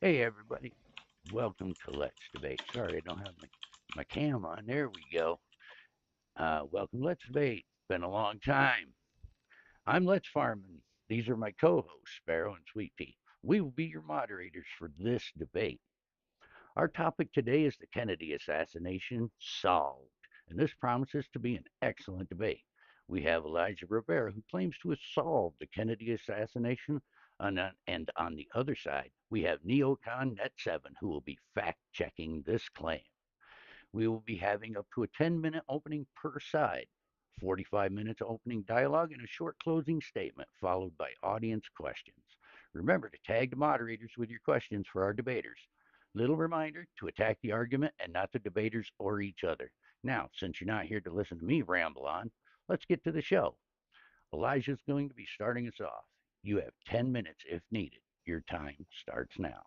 Hey everybody, welcome to Let's Debate. Sorry, I don't have my cam on. There we go. Welcome, Let's Debate. Been a long time. I'm Let's Farman. These are my co-hosts, Sparrow and Sweet Pea. We will be your moderators for this debate. Our topic today is the Kennedy assassination solved, and this promises to be an excellent debate. We have Elijah Rivera, who claims to have solved the Kennedy assassination, and on the other side, we have NeoCon NET7, who will be fact checking this claim. We will be having up to a 10-minute opening per side, 45 minutes opening dialogue, and a short closing statement, followed by audience questions. Remember to tag the moderators with your questions for our debaters. Little reminder to attack the argument and not the debaters or each other. Now, since you're not here to listen to me ramble on, let's get to the show. Elijah's going to be starting us off. You have 10 minutes if needed. Your time starts now.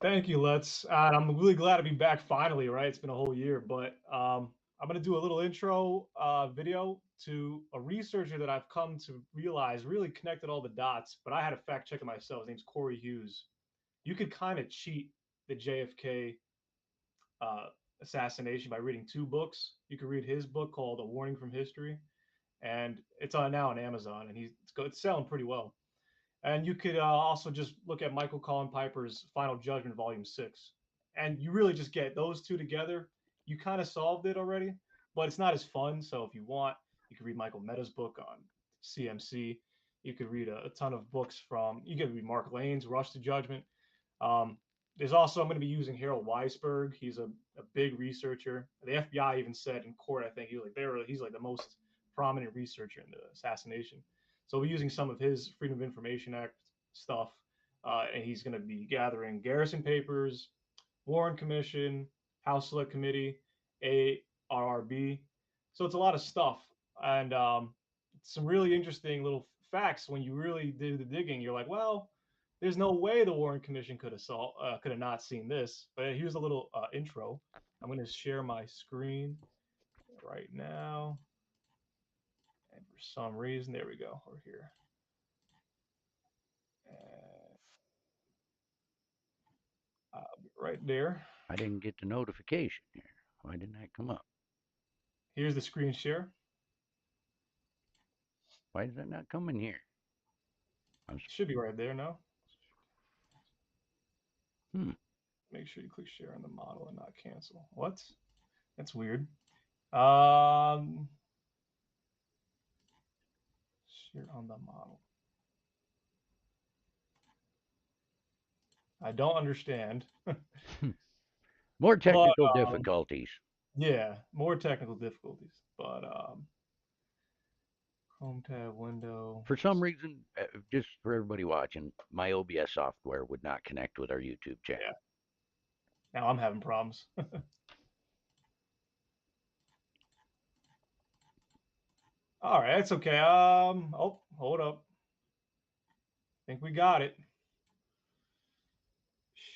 Thank you, Let's. I'm really glad to be back finally, right? It's been a whole year, but I'm going to do a little intro video to a researcher that I've come to realize really connected all the dots, but I had to fact check it myself. His name's Corey Hughes. You could kind of cheat the JFK uh, assassination by reading two books. You could read his book called A Warning from History, and it's on now on Amazon, and it's selling pretty well. And you could also just look at Michael Colin Piper's Final Judgment, Volume 6. And you really just get those two together. You kind of solved it already, but it's not as fun. So if you want, you could read Michael Mehta's book on CMC. You could read a ton of books you could read Mark Lane's Rush to Judgment. Um, there's also, I'm going to be using Harold Weisberg. He's a big researcher. The FBI even said in court, I think he's like the most prominent researcher in the assassination. So we're using some of his Freedom of Information Act stuff, and he's going to be gathering Garrison papers, Warren Commission, House Select Committee, ARRB. So it's a lot of stuff, and some really interesting little facts. When you really do the digging, you're like, well, there's no way the Warren Commission could have not seen this. But here's a little intro. I'm going to share my screen right now. And for some reason, there we go. We're here. Right there. I didn't get the notification here. Why didn't that come up? Here's the screen share. Why is that not coming here? Should be right there now. Hmm. Make sure you click share on the model and not cancel. What? That's weird. Share on the model. I don't understand. More technical but, difficulties. Yeah, more technical difficulties. But Chrome tab window. For some reason, just for everybody watching, my OBS software would not connect with our YouTube channel. Yeah. Now I'm having problems. All right, that's okay. Oh, hold up. I think we got it.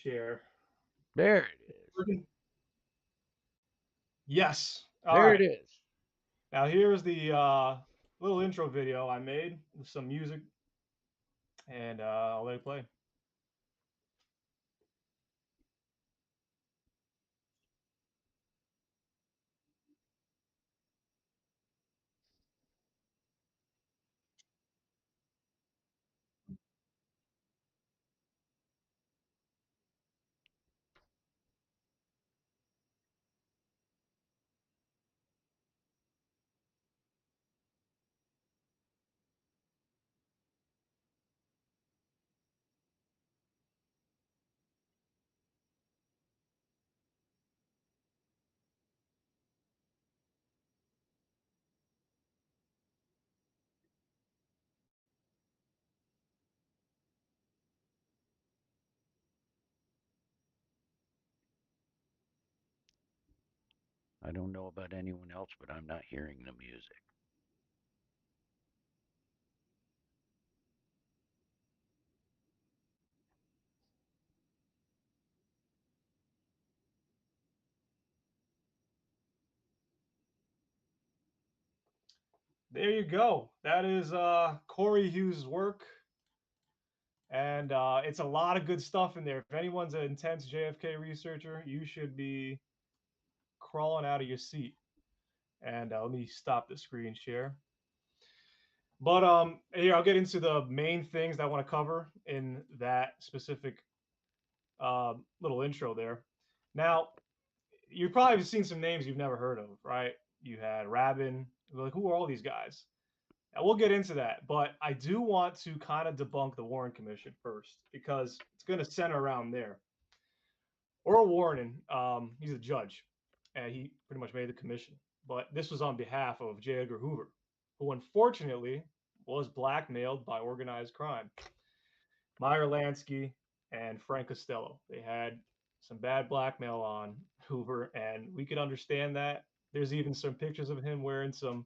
Share. There it is. Yes. There it is. Now here's the little intro video I made with some music, and I'll let it play. I don't know about anyone else, but I'm not hearing the music. There you go. That is Corey Hughes' work. And it's a lot of good stuff in there. If anyone's an intense JFK researcher, you should be crawling out of your seat. And let me stop the screen share. But here, I'll get into the main things that I want to cover in that specific little intro there. Now, you probably have seen some names you've never heard of, right? You had Rabin. Like, who are all these guys? And we'll get into that. But I do want to kind of debunk the Warren Commission first because it's going to center around there. Earl Warren, he's a judge, and he pretty much made the commission. But this was on behalf of J. Edgar Hoover, who unfortunately was blackmailed by organized crime. Meyer Lansky and Frank Costello. They had some bad blackmail on Hoover, and we could understand that. There's even some pictures of him wearing some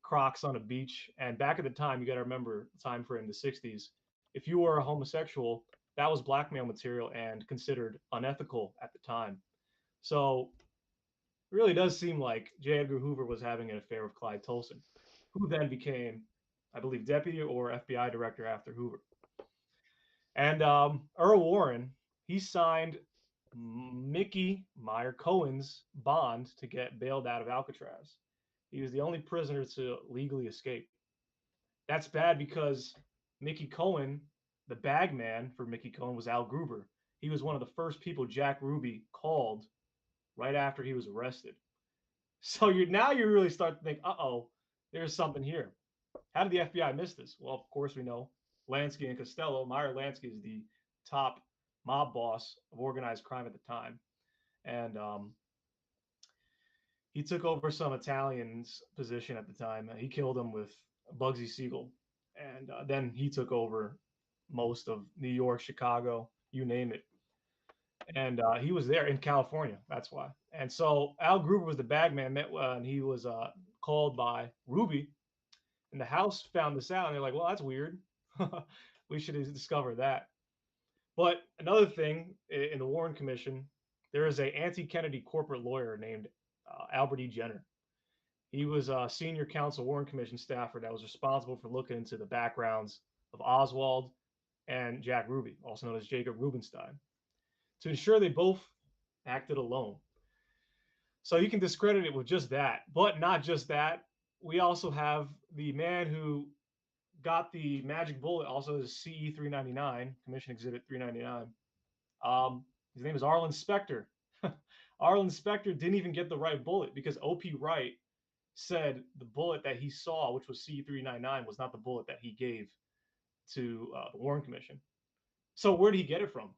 Crocs on a beach. And back at the time, you got to remember the time frame, the 60s. If you were a homosexual, that was blackmail material and considered unethical at the time. So it really does seem like J. Edgar Hoover was having an affair with Clyde Tolson, who then became, I believe, deputy or FBI director after Hoover. And Earl Warren, he signed Mickey Meyer Cohen's bond to get bailed out of Alcatraz. He was the only prisoner to legally escape. That's bad because Mickey Cohen, the bag man for Mickey Cohen, was Al Gruber. He was one of the first people Jack Ruby called right after he was arrested. So now you really start to think, uh-oh, there's something here. How did the FBI miss this? Well, of course we know. Lansky and Costello. Meyer Lansky is the top mob boss of organized crime at the time. And he took over some Italians' position at the time. He killed them with Bugsy Siegel. And then he took over most of New York, Chicago, you name it. And he was there in California. That's why. And so Al Gruber was the bagman, and he was called by Ruby. And the House found this out, and they're like, well, that's weird. We should discover that. But another thing in the Warren Commission, there is an anti-Kennedy corporate lawyer named Albert E. Jenner. He was a senior counsel Warren Commission staffer that was responsible for looking into the backgrounds of Oswald and Jack Ruby, also known as Jacob Rubenstein, to ensure they both acted alone. So you can discredit it with just that, but not just that. We also have the man who got the magic bullet, also as CE 399, Commission Exhibit 399. His name is Arlen Specter. Arlen Specter didn't even get the right bullet because O.P. Wright said the bullet that he saw, which was CE 399, was not the bullet that he gave to the Warren Commission. So where did he get it from?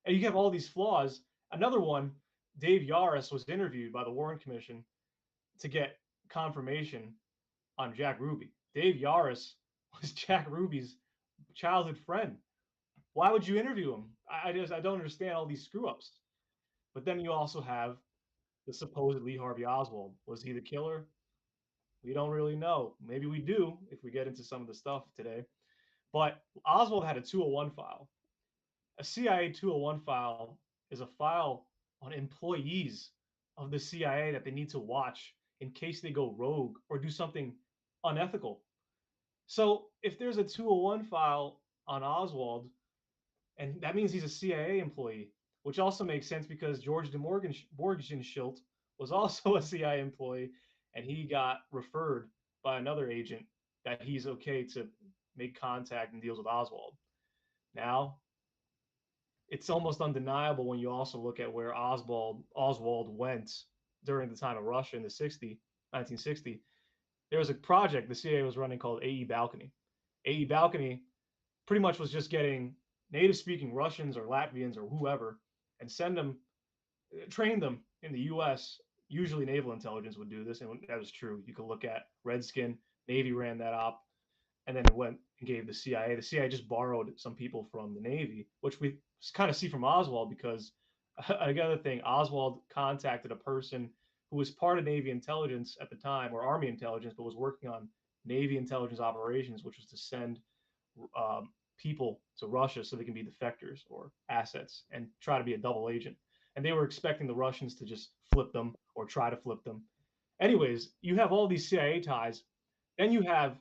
And you have all these flaws. Another one, Dave Yaris was interviewed by the Warren Commission to get confirmation on Jack Ruby. Dave Yaris was Jack Ruby's childhood friend. Why would you interview him? I don't understand all these screw ups. But then you also have the supposed Lee Harvey Oswald. Was he the killer? We don't really know. Maybe we do if we get into some of the stuff today. But Oswald had a 201 file. A CIA 201 file is a file on employees of the CIA that they need to watch in case they go rogue or do something unethical. So if there's a 201 file on Oswald, and that means he's a CIA employee, which also makes sense because George de Morgenschild was also a CIA employee, and he got referred by another agent that he's okay to make contact and deals with Oswald. Now, it's almost undeniable when you also look at where Oswald went during the time of Russia in the 1960. There was a project the CIA was running called AE Balcony. AE Balcony pretty much was just getting native-speaking Russians or Latvians or whoever and train them in the U.S. Usually naval intelligence would do this, and that was true. You could look at Redskin, Navy ran that op, and then it went and gave the CIA. The CIA just borrowed some people from the Navy, which we kind of see from Oswald because another thing, Oswald contacted a person who was part of Navy intelligence at the time, or Army intelligence, but was working on Navy intelligence operations, which was to send people to Russia so they can be defectors or assets and try to be a double agent. And they were expecting the Russians to just flip them or try to flip them. Anyways, you have all these CIA ties. Then you have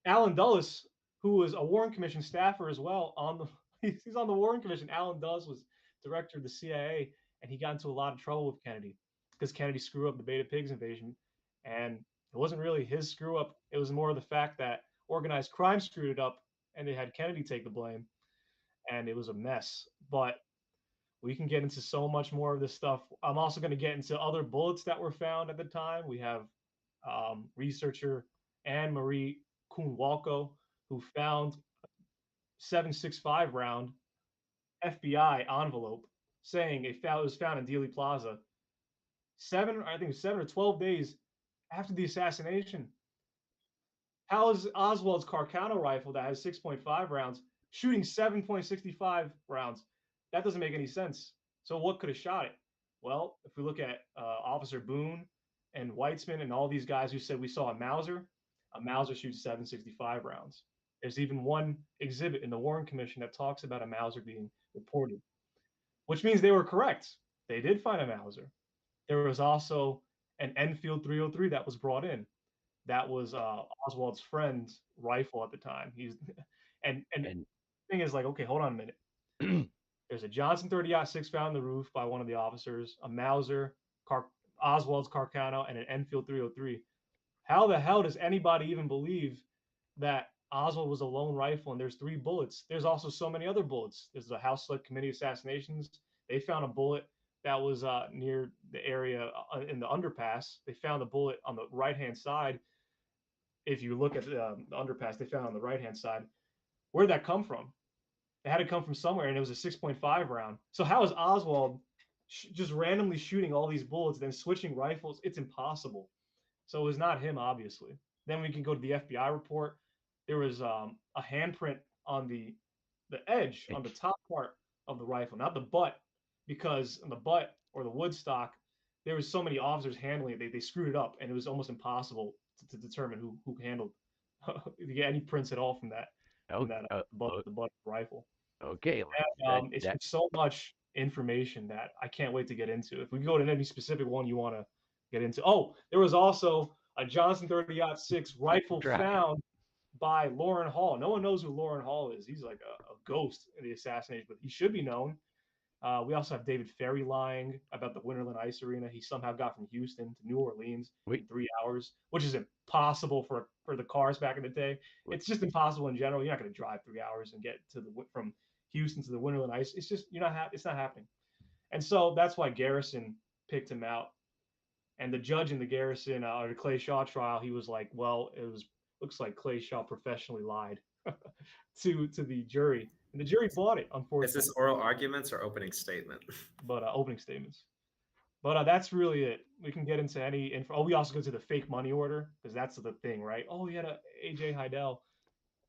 Alan Dulles, who was a Warren Commission staffer as well. On the he's on the Warren Commission. Alan Dulles was director of the CIA, and he got into a lot of trouble with Kennedy because Kennedy screwed up the Beta Pigs invasion, and it wasn't really his screw up. It was more of the fact that organized crime screwed it up, and they had Kennedy take the blame, and it was a mess. But we can get into so much more of this stuff. I'm also going to get into other bullets that were found at the time. We have researcher Anne Marie Kuhn-Walko, who found 7.65 round FBI envelope saying it was found in Dealey Plaza I think it was 7 or 12 days after the assassination. How is Oswald's Carcano rifle that has 6.5 rounds shooting 7.65 rounds? That doesn't make any sense. So what could have shot it? Well, if we look at Officer Boone and Weitzman and all these guys who said we saw a Mauser shoots 7.65 rounds. There's even one exhibit in the Warren Commission that talks about a Mauser being reported, which means they were correct. They did find a Mauser. There was also an Enfield 303 that was brought in. That was Oswald's friend's rifle at the time. And the thing is, like, okay, hold on a minute. There's a Johnson 30-06 found in the roof by one of the officers, a Mauser, Oswald's Carcano, and an Enfield 303. How the hell does anybody even believe that Oswald was a lone rifle and there's 3 bullets? There's also so many other bullets. There's the House Select Committee assassinations. They found a bullet that was near the area in the underpass. They found a bullet on the right-hand side. If you look at the underpass, they found on the right-hand side. Where'd that come from? It had to come from somewhere, and it was a 6.5 round. So how is Oswald just randomly shooting all these bullets, then switching rifles? It's impossible. So it was not him, obviously. Then we can go to the FBI report. There was a handprint on the edge, on the top part of the rifle, not the butt, because on the butt or the wood stock, there was so many officers handling it. They screwed it up, and it was almost impossible to determine who handled to get any prints at all from that. The butt rifle. Okay. And, it's just so much information that I can't wait to get into. If we go to any specific one you want to get into. Oh, there was also a Johnson 30-06 rifle found by Lauren Hall. No one knows who Lauren Hall is. He's like a ghost in the assassination, but he should be known. We also have David Ferry lying about the Winterland Ice Arena. He somehow got from Houston to New Orleans in 3 hours, which is impossible for the cars back in the day. It's just impossible in general. You're not going to drive 3 hours and get to from Houston to the Winterland Ice. It's just it's not happening. And so that's why Garrison picked him out. And the judge in the Garrison or the Clay Shaw trial, he was like, well, looks like Clay Shaw professionally lied to the jury. And the jury bought it, unfortunately. Is this oral arguments or opening statement? But opening statements. But that's really it. We can get into any info. Oh, we also go to the fake money order, because that's the thing, right? Oh, you had a A.J. Heidel.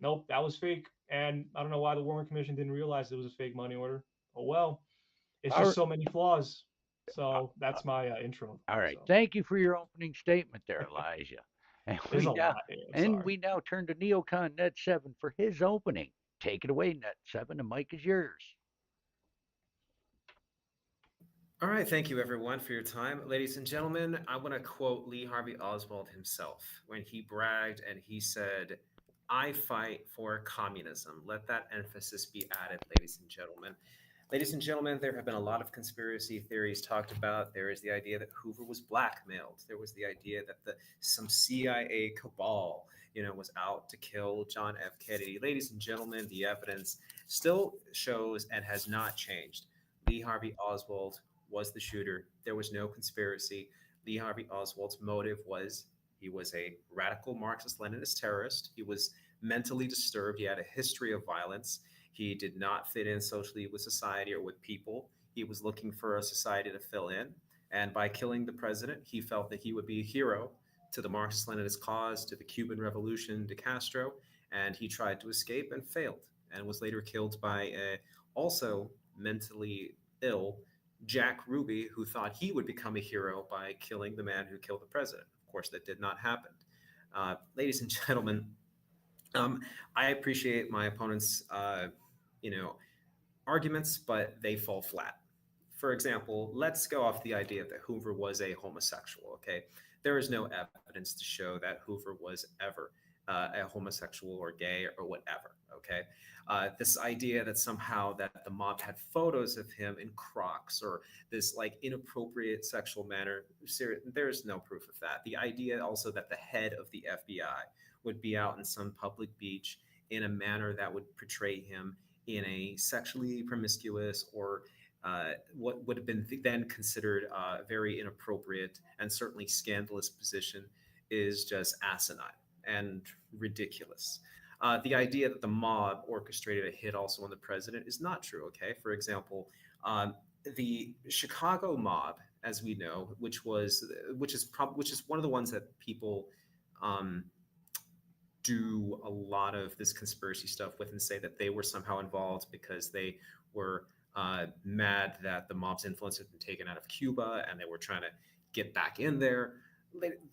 Nope, that was fake. And I don't know why the Warren Commission didn't realize it was a fake money order. Oh, well, it's just so many flaws. So that's my intro. All right. So. Thank you for your opening statement there, Elijah. And we now turn to NeoCon NET7 for his opening. Take it away, NET7. The mic is yours. All right. Thank you, everyone, for your time. Ladies and gentlemen, I want to quote Lee Harvey Oswald himself when he bragged and he said, "I fight for communism." Let that emphasis be added, ladies and gentlemen. Ladies and gentlemen, there have been a lot of conspiracy theories talked about. There is the idea that Hoover was blackmailed. There was the idea that some CIA cabal, was out to kill John F. Kennedy. Ladies and gentlemen, the evidence still shows and has not changed. Lee Harvey Oswald was the shooter. There was no conspiracy. Lee Harvey Oswald's motive was he was a radical Marxist-Leninist terrorist. He was mentally disturbed. He had a history of violence. He did not fit in socially with society or with people. He was looking for a society to fill in. And by killing the president, he felt that he would be a hero to the Marxist-Leninist cause, to the Cuban Revolution, to Castro. And he tried to escape and failed, and was later killed by a also mentally ill Jack Ruby, who thought he would become a hero by killing the man who killed the president. Of course, that did not happen. Ladies and gentlemen, I appreciate my opponent's arguments, but they fall flat. For example, let's go off the idea that Hoover was a homosexual, okay? There is no evidence to show that Hoover was ever a homosexual or gay or whatever. Okay, this idea that somehow that the mob had photos of him in Crocs or this like inappropriate sexual manner, there's no proof of that. The idea also that the head of the FBI would be out in some public beach in a manner that would portray him in a sexually promiscuous or what would have been then considered very inappropriate and certainly scandalous position is just asinine and ridiculous. The idea that the mob orchestrated a hit also on the president is not true. Okay, for example, the Chicago mob, as we know, which is one of the ones that people um, do a lot of this conspiracy stuff with and say that they were somehow involved because they were mad that the mob's influence had been taken out of Cuba and they were trying to get back in there.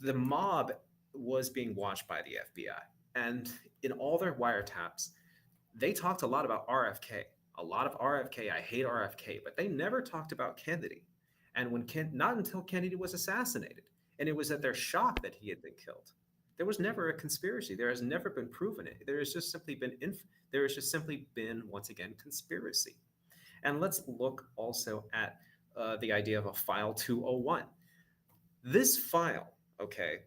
The mob was being watched by the FBI. And in all their wiretaps, they talked a lot about RFK, a lot of RFK. I hate RFK, but they never talked about Kennedy. And not until Kennedy was assassinated, and it was at their shock that he had been killed. There was never a conspiracy. There has never been proven it. There has just simply been once again conspiracy. And let's look also at the idea of a file 201. This file, okay,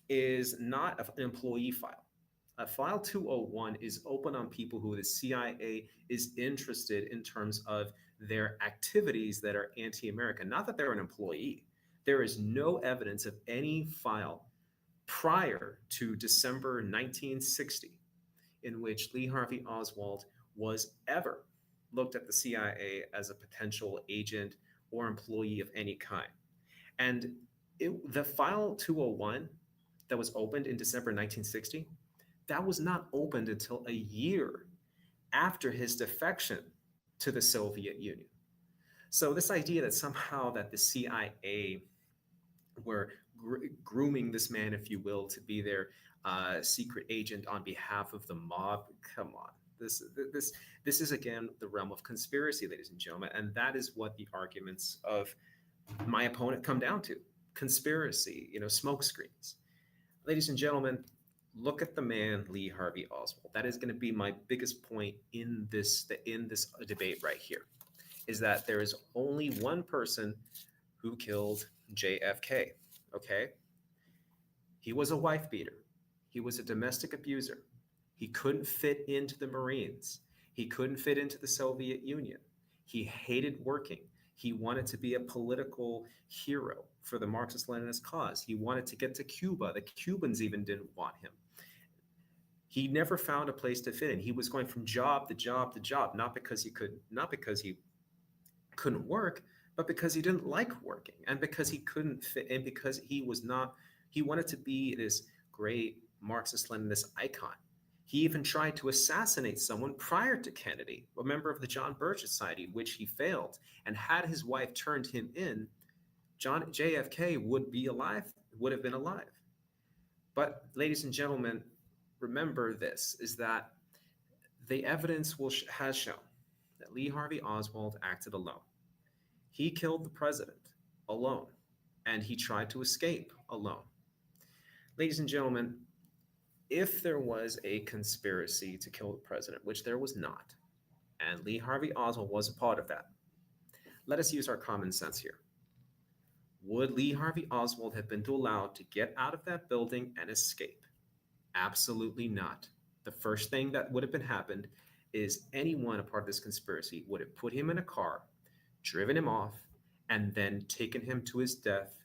is not an employee file. A file 201 is open on people who the CIA is interested in terms of their activities that are anti-American, not that they're an employee. There is no evidence of any file prior to December 1960 in which Lee Harvey Oswald was ever looked at the CIA as a potential agent or employee of any kind. And the file 201 that was opened in December 1960, that was not opened until a year after his defection to the Soviet Union. So this idea that somehow that the CIA were grooming this man, if you will, to be their secret agent on behalf of the mob, come on. This is again the realm of conspiracy, ladies and gentlemen, and that is what the arguments of my opponent come down to: conspiracy, smoke screens. Ladies and gentlemen, look at the man Lee Harvey Oswald. That is going to be my biggest point in this debate right here, is that there is only one person who killed JFK. Okay, he was a wife beater. He was a domestic abuser. He couldn't fit into the Marines. He couldn't fit into the Soviet Union. He hated working. He wanted to be a political hero for the Marxist-Leninist cause. He wanted to get to Cuba. The Cubans even didn't want him. He never found a place to fit in. He was going from job to job to job, not because he couldn't work, but because he didn't like working, and because he couldn't fit, and because he wanted to be this great Marxist-Leninist icon. He even tried to assassinate someone prior to Kennedy, a member of the John Birch Society, which he failed. And had his wife turned him in, JFK would have been alive. But ladies and gentlemen, remember this, is that the evidence has shown that Lee Harvey Oswald acted alone. He killed the president alone, and he tried to escape alone. Ladies and gentlemen, if there was a conspiracy to kill the president, which there was not, and Lee Harvey Oswald was a part of that, let us use our common sense here. Would Lee Harvey Oswald have been allowed to get out of that building and escape? Absolutely not. The first thing that would have happened is anyone a part of this conspiracy would have put him in a car, driven him off, and then taken him to his death,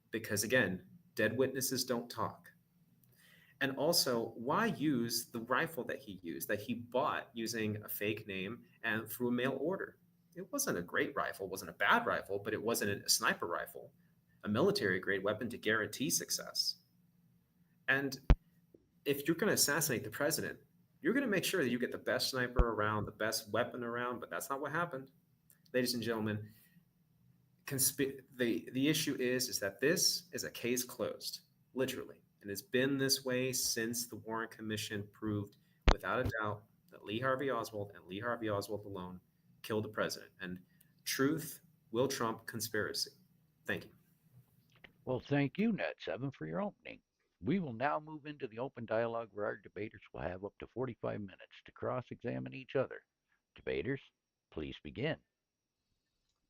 because again, dead witnesses don't talk. And also, why use the rifle that he bought using a fake name and through a mail order? It wasn't a great rifle, it wasn't a bad rifle, but it wasn't a sniper rifle, a military grade weapon to guarantee success. And if you're going to assassinate the president, you're going to make sure that you get the best sniper around, the best weapon around, but that's not what happened. Ladies and gentlemen, the issue is that this is a case closed, literally. And it's been this way since the Warren Commission proved without a doubt that Lee Harvey Oswald and Lee Harvey Oswald alone killed the president. And truth will trump conspiracy. Thank you. Well, thank you, Net7, for your opening. We will now move into the open dialogue where our debaters will have up to 45 minutes to cross examine each other. Debaters, please begin.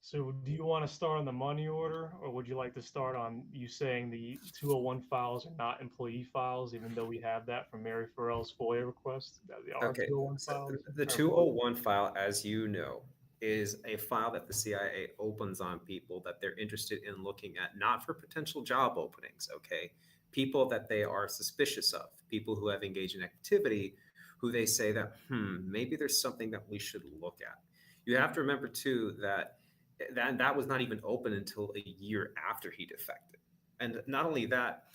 So do you want to start on the money order, or would you like to start on you saying the 201 files are not employee files, even though we have that from Mary Farrell's FOIA request, that they are Okay, 201 so files? the Or employees? 201 file, as you know, is a file that the CIA opens on people that they're interested in looking at, not for potential job openings, okay? People that they are suspicious of, people who have engaged in activity, who they say that, maybe there's something that we should look at. You have to remember, too, that was not even open until a year after he defected. And not only that,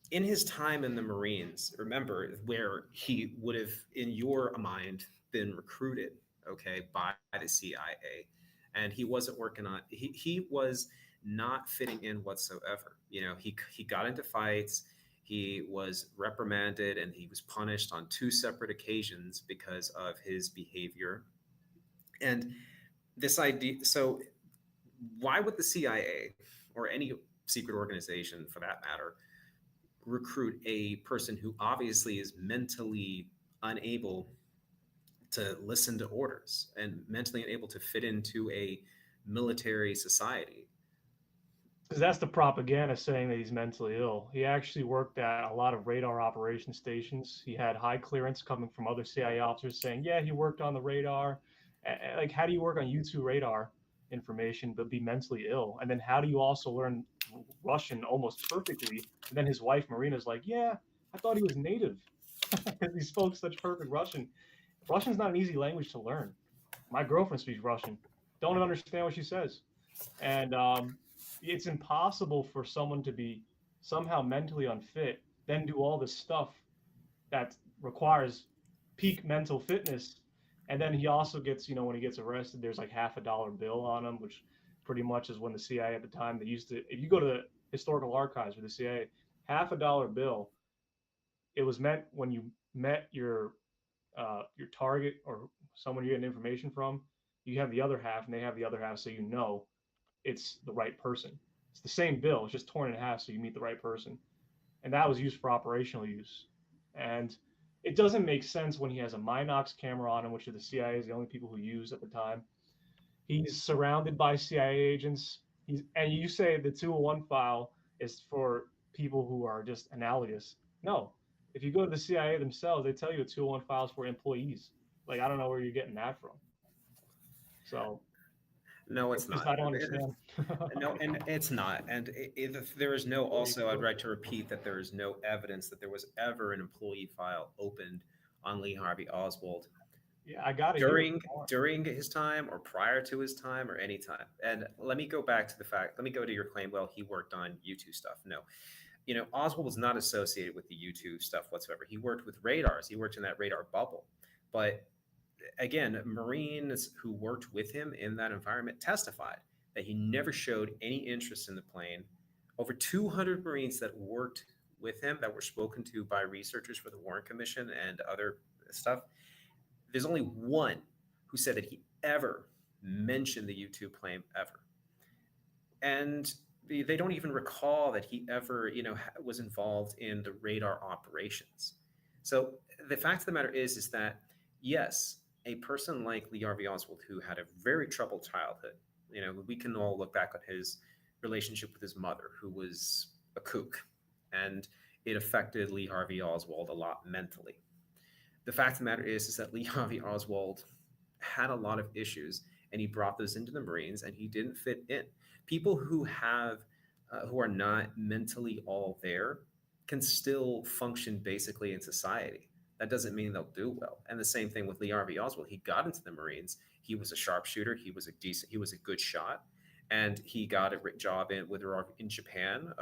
in his time in the Marines, remember where he would have, in your mind, been recruited, okay, by the CIA, and he wasn't working on. He was not fitting in whatsoever. You know, he got into fights. He was reprimanded and he was punished on two separate occasions because of his behavior. And this idea, so why would the CIA or any secret organization for that matter recruit a person who obviously is mentally unable to listen to orders and mentally unable to fit into a military society? Because that's the propaganda saying that he's mentally ill. He actually worked at a lot of radar operation stations. He had high clearance coming from other CIA officers saying, yeah, he worked on the radar. Like, how do you work on U2 radar information but be mentally ill? And then how do you also learn Russian almost perfectly? And then his wife, Marina's like, yeah, I thought he was native because he spoke such perfect Russian. Russian's not an easy language to learn. My girlfriend speaks Russian. Don't understand what she says. And it's impossible for someone to be somehow mentally unfit, then do all this stuff that requires peak mental fitness. And then he also gets, when he gets arrested, there's like $50 bill on him, which pretty much is when the CIA at the time, they used to, if you go to the historical archives for the CIA, $50 bill, it was meant when you met your target or someone you're getting information from, you have the other half and they have the other half, so it's the right person. It's the same bill, it's just torn in half so you meet the right person. And that was used for operational use. And it doesn't make sense when he has a Minox camera on him, which the CIA is the only people who use at the time. He's surrounded by CIA agents. And you say the 201 file is for people who are just analogous. No, if you go to the CIA themselves, they tell you a 201 file is for employees. Like, I don't know where you're getting that from. So No, it's it's just, not. I don't understand. No, and it's not. And if there is no, also, I'd like to repeat that there is no evidence that there was ever an employee file opened on Lee Harvey Oswald Yeah, I got to hear during his time or prior to his time or any time. And let me go back to the fact. Let me go to your claim. Well, he worked on U2 stuff. No, Oswald was not associated with the U2 stuff whatsoever. He worked with radars. He worked in that radar bubble. But again, Marines who worked with him in that environment testified that he never showed any interest in the plane. Over 200 Marines that worked with him, that were spoken to by researchers for the Warren Commission and other stuff, there's only one who said that he ever mentioned the U2 plane ever. And they don't even recall that he ever, was involved in the radar operations. So the fact of the matter is that, yes, a person like Lee Harvey Oswald, who had a very troubled childhood, we can all look back on his relationship with his mother, who was a kook, and it affected Lee Harvey Oswald a lot mentally. The fact of the matter is that Lee Harvey Oswald had a lot of issues, and he brought those into the Marines, and he didn't fit in. People who are not mentally all there can still function basically in society. That doesn't mean they'll do well. And the same thing with Lee Harvey Oswald. He got into the Marines. He was a sharpshooter. He was a good shot, and he got a job in Japan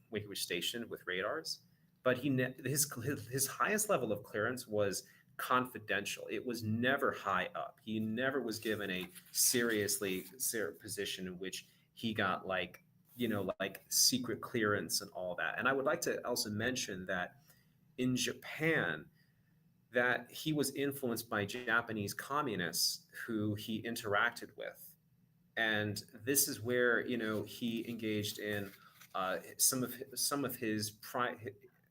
when he was stationed with radars. But his highest level of clearance was confidential. It was never high up. He never was given a serious position in which he got like secret clearance and all that. And I would like to also mention that in Japan, that he was influenced by Japanese communists who he interacted with. And this is where, he engaged in some of his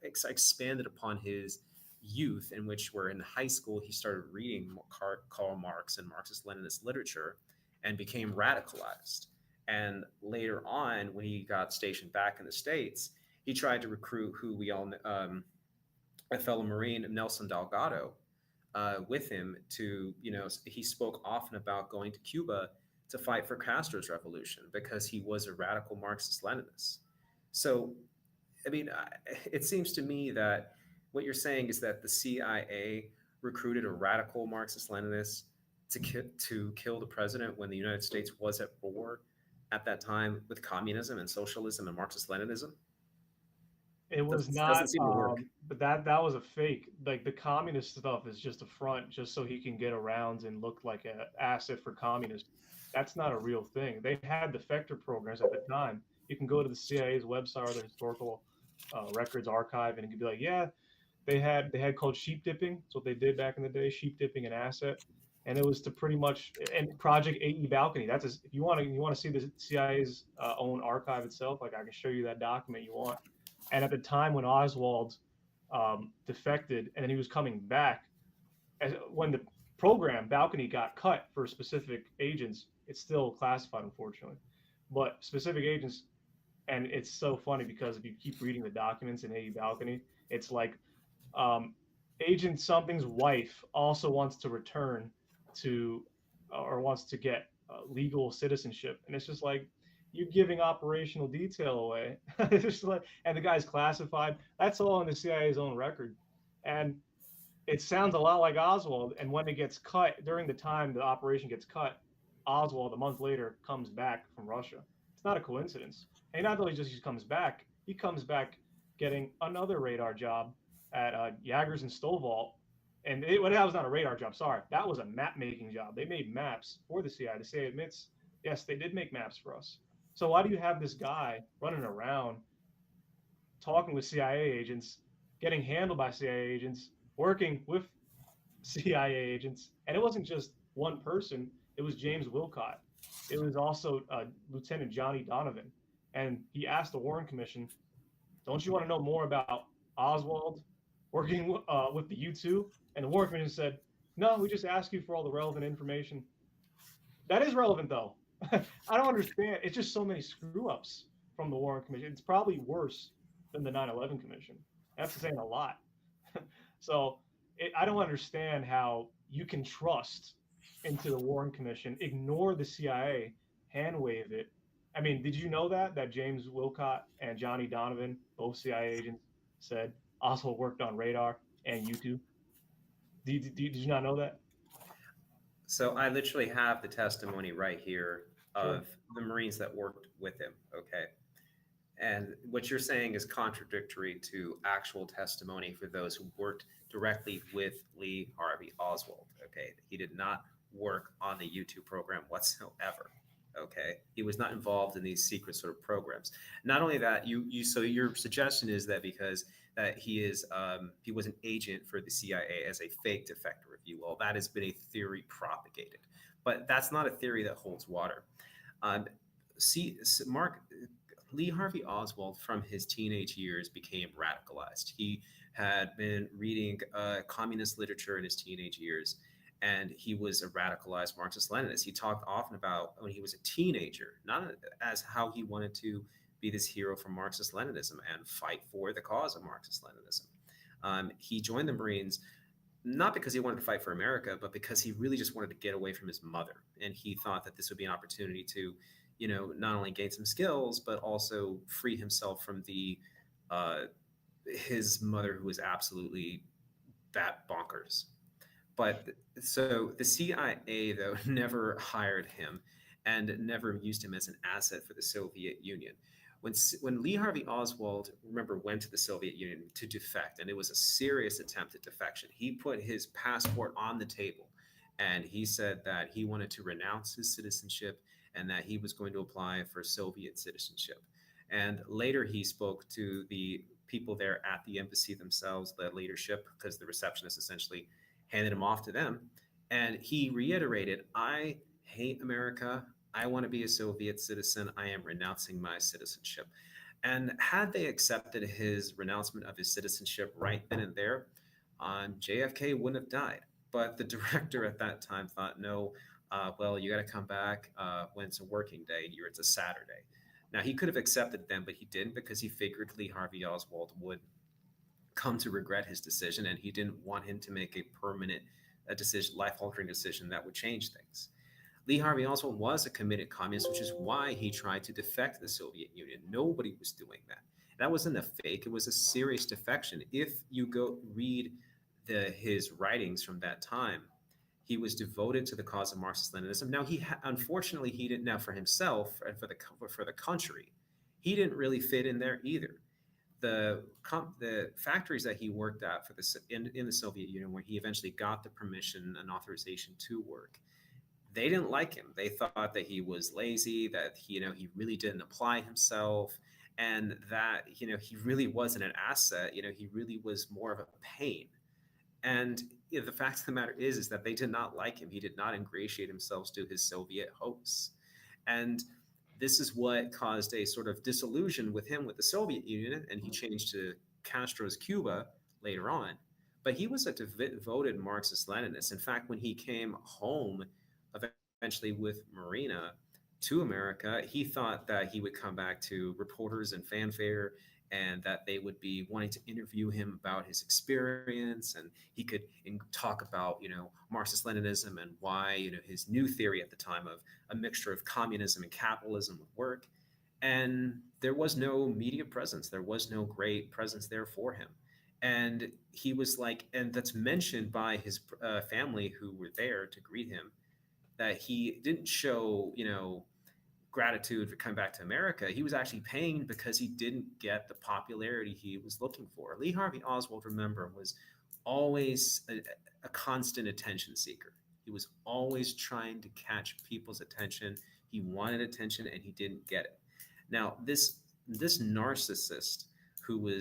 expanded upon his youth, in which were in high school, he started reading Karl Marx and Marxist-Leninist literature and became radicalized. And later on, when he got stationed back in the States, he tried to recruit who we all, a fellow Marine, Nelson Delgado, with him to, he spoke often about going to Cuba to fight for Castro's revolution because he was a radical Marxist Leninist. So, I mean, it seems to me that what you're saying is that the CIA recruited a radical Marxist Leninist to kill the president when the United States was at war at that time with communism and socialism and Marxist Leninism. It was Doesn't not, seem to work. but that was a fake. Like the communist stuff is just a front, just so he can get around and look like an asset for communists. That's not a real thing. They had defector programs at the time. You can go to the CIA's website or the historical records archive, and you can be like, yeah, they had called sheep dipping. That's what they did back in the day, sheep dipping an asset, and it was to pretty much and Project AE Balcony. That's if you want to see the CIA's own archive itself. Like I can show you that document you want. And at the time when Oswald defected and then he was coming back, when the program Balcony got cut for specific agents, it's still classified, unfortunately. But specific agents, and it's so funny because if you keep reading the documents in AE Balcony, it's like Agent something's wife also wants to return to or wants to get legal citizenship. And it's just like, you're giving operational detail away. It's just like, and the guy's classified. That's all in the CIA's own record. And it sounds a lot like Oswald. And when it gets cut, during the time the operation gets cut, Oswald, a month later, comes back from Russia. It's not a coincidence. And not only just he comes back getting another radar job at Jaggers and Stovall. And that was not a radar job, sorry. That was a map making job. They made maps for the CIA. The CIA admits, yes, they did make maps for us. So why do you have this guy running around talking with CIA agents, getting handled by CIA agents, working with CIA agents? And it wasn't just one person. It was James Wilcott. It was also Lieutenant Johnny Donovan. And he asked the Warren Commission, don't you want to know more about Oswald working with the U2? And the Warren Commission said, no, we just ask you for all the relevant information. That is relevant, though. I don't understand. It's just so many screw ups from the Warren Commission. It's probably worse than the 9/11 Commission. That's saying a lot. So I don't understand how you can trust into the Warren Commission, ignore the CIA, hand wave it. I mean, did you know that James Wilcott and Johnny Donovan, both CIA agents, said Oswald worked on radar and U2? Did you not know that? So I literally have the testimony right here of Sure. the Marines that worked with him. Okay. And what you're saying is contradictory to actual testimony for those who worked directly with Lee Harvey Oswald. Okay. He did not work on the U2 program whatsoever. Okay. He was not involved in these secret sort of programs. Not only that, so your suggestion is that because that he was an agent for the CIA as a fake defector, if you will. That has been a theory propagated, but that's not a theory that holds water. Lee Harvey Oswald from his teenage years became radicalized. He had been reading communist literature in his teenage years, and he was a radicalized Marxist-Leninist. He talked often about when he was a teenager, not as how he wanted to be this hero for Marxist-Leninism and fight for the cause of Marxist-Leninism. He joined the Marines not because he wanted to fight for America, but because he really just wanted to get away from his mother. And he thought that this would be an opportunity to, not only gain some skills, but also free himself from his mother, who was absolutely bat bonkers. But so the CIA, though, never hired him and never used him as an asset for the Soviet Union. When Lee Harvey Oswald, remember, went to the Soviet Union to defect, and it was a serious attempt at defection, he put his passport on the table, and he said that he wanted to renounce his citizenship and that he was going to apply for Soviet citizenship. And later he spoke to the people there at the embassy themselves, the leadership, because the receptionist essentially handed him off to them. And he reiterated, I hate America. I want to be a Soviet citizen. I am renouncing my citizenship. And had they accepted his renouncement of his citizenship right then and there, JFK wouldn't have died. But the director at that time thought, no, well, you got to come back when it's a working day, it's a Saturday. Now, he could have accepted them, but he didn't because he figured Lee Harvey Oswald would come to regret his decision, and he didn't want him to make a permanent a decision, life-altering decision that would change things. Lee Harvey Oswald was a committed communist, which is why he tried to defect the Soviet Union. Nobody was doing that. That wasn't a fake; it was a serious defection. If you go read his writings from that time, he was devoted to the cause of Marxist-Leninism. Now, unfortunately he didn't. Now, for himself and for the country, he didn't really fit in there either. The factories that he worked at in the Soviet Union, where he eventually got the permission and authorization to work, they didn't like him. They thought that he was lazy, that he really didn't apply himself, and that he really wasn't an asset. He really was more of a pain. And the fact of the matter is that they did not like him. He did not ingratiate himself to his Soviet hosts, and this is what caused a sort of disillusion with him with the Soviet Union, and he changed to Castro's Cuba later on. But he was a devoted Marxist-Leninist. In fact, when he came home eventually with Marina to America, he thought that he would come back to reporters and fanfare, and that they would be wanting to interview him about his experience, and he could talk about Marxist-Leninism and why his new theory at the time of a mixture of communism and capitalism would work. And there was no media presence. There was no great presence there for him. And he was like, and that's mentioned by his family who were there to greet him, that he didn't show gratitude for coming back to America. He was actually paying because he didn't get the popularity he was looking for. Lee Harvey Oswald, remember, was always a constant attention seeker. He was always trying to catch people's attention. He wanted attention and he didn't get it. Now, this narcissist who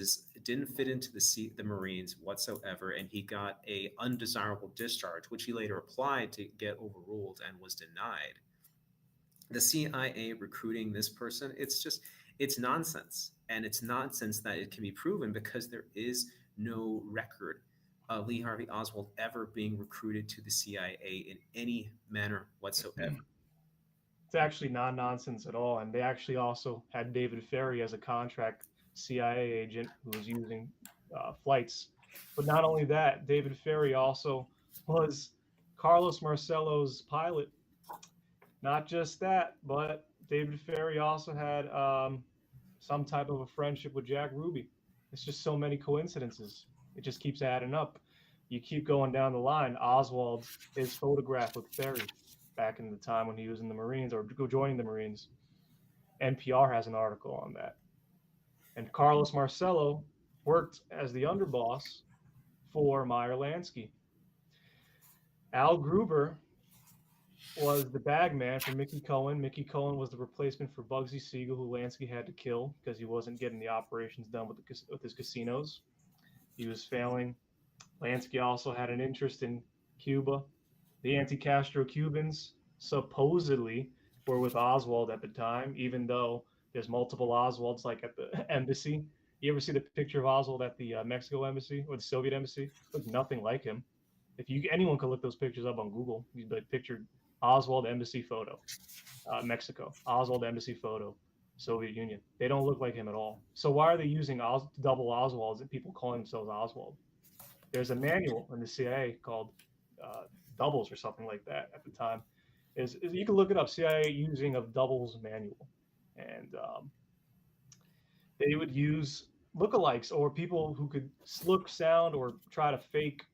didn't fit into the Marines whatsoever, and he got a undesirable discharge, which he later applied to get overruled and was denied. The CIA recruiting this person, it's nonsense. And it's nonsense that it can be proven because there is no record of Lee Harvey Oswald ever being recruited to the CIA in any manner whatsoever. It's actually not nonsense at all. And they actually also had David Ferrie as a contract CIA agent who was using flights. But not only that, David Ferrie also was Carlos Marcello's pilot. Not just that, but David Ferrie also had some type of a friendship with Jack Ruby. It's just so many coincidences. It just keeps adding up. You keep going down the line. Oswald is photographed with Ferrie back in the time when he was in the Marines or joining the Marines. NPR has an article on that. And Carlos Marcello worked as the underboss for Meyer Lansky. Al Gruber was the bag man for Mickey Cohen. Mickey Cohen was the replacement for Bugsy Siegel, who Lansky had to kill because he wasn't getting the operations done with his casinos. He was failing. Lansky also had an interest in Cuba. The anti-Castro Cubans supposedly were with Oswald at the time, even though there's multiple Oswalds like at the embassy. You ever see the picture of Oswald at the Mexico embassy or the Soviet embassy? Looks nothing like him. Anyone can look those pictures up on Google. He's like pictured Oswald embassy photo, Mexico, Oswald embassy photo, Soviet Union. They don't look like him at all. So why are they using double Oswalds and people calling themselves Oswald? There's a manual in the CIA called Doubles or something like that at the time. You can look it up, CIA using of doubles manual. And they would use lookalikes or people who could look, sound, or try to fake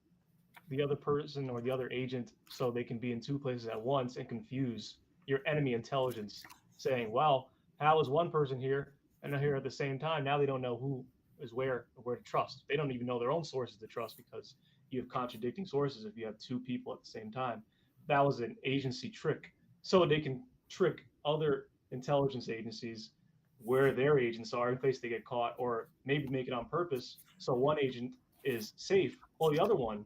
the other person or the other agent so they can be in two places at once and confuse your enemy intelligence, saying, well, how is one person here and here at the same time? Now they don't know who is where to trust. They don't even know their own sources to trust because you have contradicting sources if you have two people at the same time. That was an agency trick. So they can trick other intelligence agencies where their agents are in case they get caught, or maybe make it on purpose so one agent is safe while the other one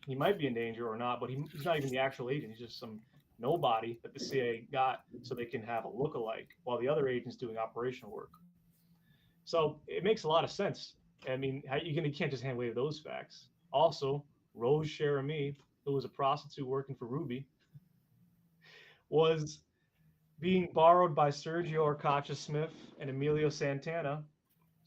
he might be in danger or not, but he's not even the actual agent. He's just some nobody that the CIA got so they can have a lookalike while the other agent's doing operational work. So it makes a lot of sense. I mean, you can't just hand wave those facts. Also, Rose Cherami, who was a prostitute working for Ruby, was being borrowed by Sergio Arcacha Smith and Emilio Santana.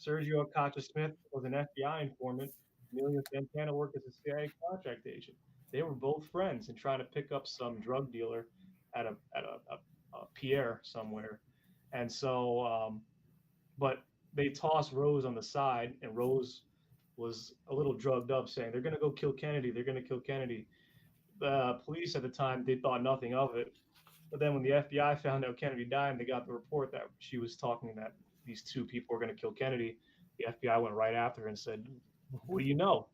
Sergio Arcacha Smith was an FBI informant. Emilio Santana worked as a CIA contract agent. They were both friends and trying to pick up some drug dealer at a Pierre somewhere. And so, but they tossed Rose on the side, and Rose was a little drugged up, saying they're going to go kill Kennedy. They're going to kill Kennedy. The police at the time, they thought nothing of it. But then when the FBI found out Kennedy died, and they got the report that she was talking that these two people were going to kill Kennedy, the FBI went right after her and said, "What do you know?"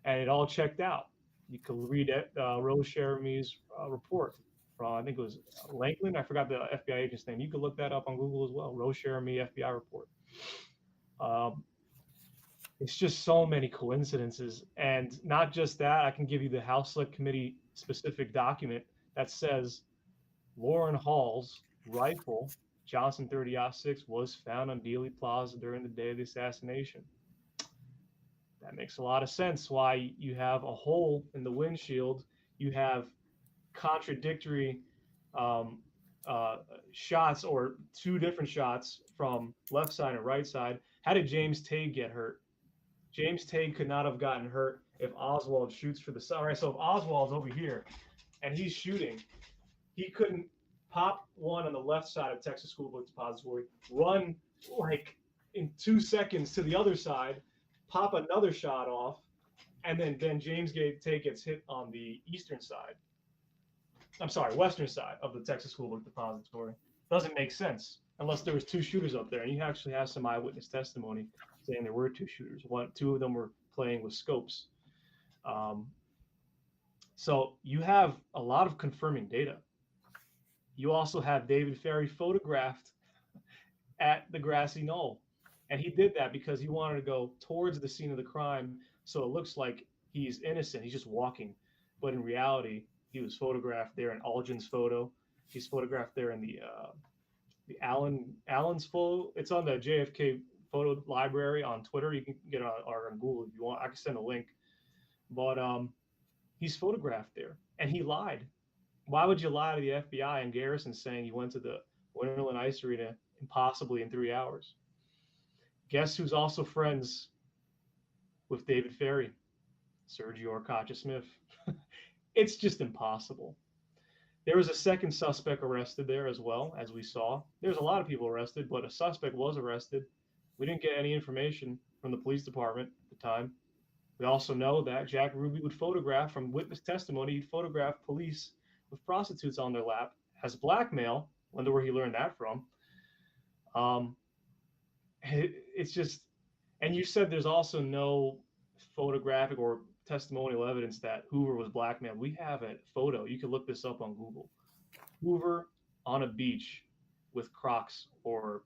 And it all checked out. You could read Rose Cherami's report from, I think it was Lakeland. I forgot the FBI agent's name. You could look that up on Google as well. Rose Cherami FBI report. Um, it's just so many coincidences, and not just that. I can give you the House Select Committee specific document that says Lauren Hall's rifle, Johnson 30-06, was found on Dealey Plaza during the day of the assassination. That makes a lot of sense why you have a hole in the windshield. You have contradictory shots, or two different shots from left side and right side. How did James Tague get hurt? James Tague could not have gotten hurt if Oswald shoots for the side. All right, so if Oswald's over here and he's shooting, he couldn't pop one on the left side of Texas School Book Depository, run like in 2 seconds to the other side, pop another shot off, and then James Tague gets hit on the eastern side. I'm sorry, western side of the Texas School Book Depository. Doesn't make sense unless there was two shooters up there, and you actually have some eyewitness testimony saying there were two shooters. Two of them were playing with scopes. So you have a lot of confirming data. You also have David Ferry photographed at the grassy knoll. And he did that because he wanted to go towards the scene of the crime so it looks like he's innocent. He's just walking. But in reality, he was photographed there in Algin's photo. He's photographed there in the Allen's photo. It's on the JFK photo library on Twitter. You can get it or on Google if you want. I can send a link. But he's photographed there, and he lied. Why would you lie to the FBI and Garrison saying you went to the Winterland Ice Arena impossibly in 3 hours? Guess who's also friends with David Ferry? Sergio Arcacha Smith. It's just impossible. There was a second suspect arrested there as well, as we saw. There's a lot of people arrested, but a suspect was arrested. We didn't get any information from the police department at the time. We also know that Jack Ruby would photograph, from witness testimony, he'd photograph police with prostitutes on their lap as blackmail. Wonder where he learned that from. It's just, and you said there's also no photographic or testimonial evidence that Hoover was blackmailed. We have a photo. You can look this up on Google. Hoover on a beach with Crocs or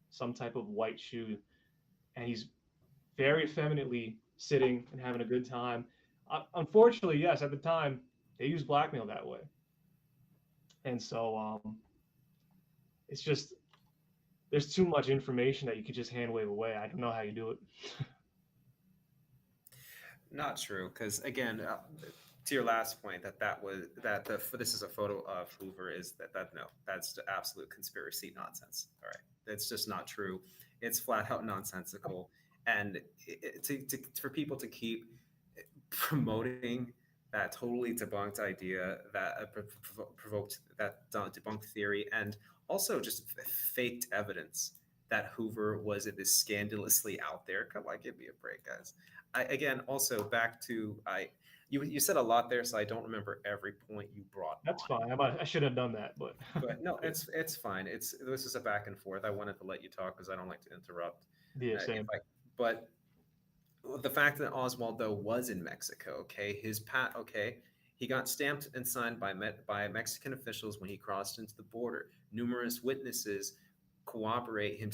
some type of white shoe, and he's very effeminately sitting and having a good time. Unfortunately, yes, at the time they used blackmail that way, and so it's just, there's too much information that you could just hand wave away. I don't know how you do it. Not true, because again, to your last point, this is a photo of Hoover, is that no, that's the absolute conspiracy nonsense. All right, that's just not true. It's flat out nonsensical, and for people to keep promoting that totally debunked idea, that provoked that debunked theory, and also just faked evidence that Hoover was this scandalously out there. Come on, give me a break, guys. Again, also back to you said a lot there, so I don't remember every point you brought. That's fine. I should have done that, but no, it's fine. This is a back and forth. I wanted to let you talk because I don't like to interrupt. Yeah, same. But the fact that Oswald though was in Mexico, okay, he got stamped and signed by Mexican officials when he crossed into the border. Numerous witnesses corroborate him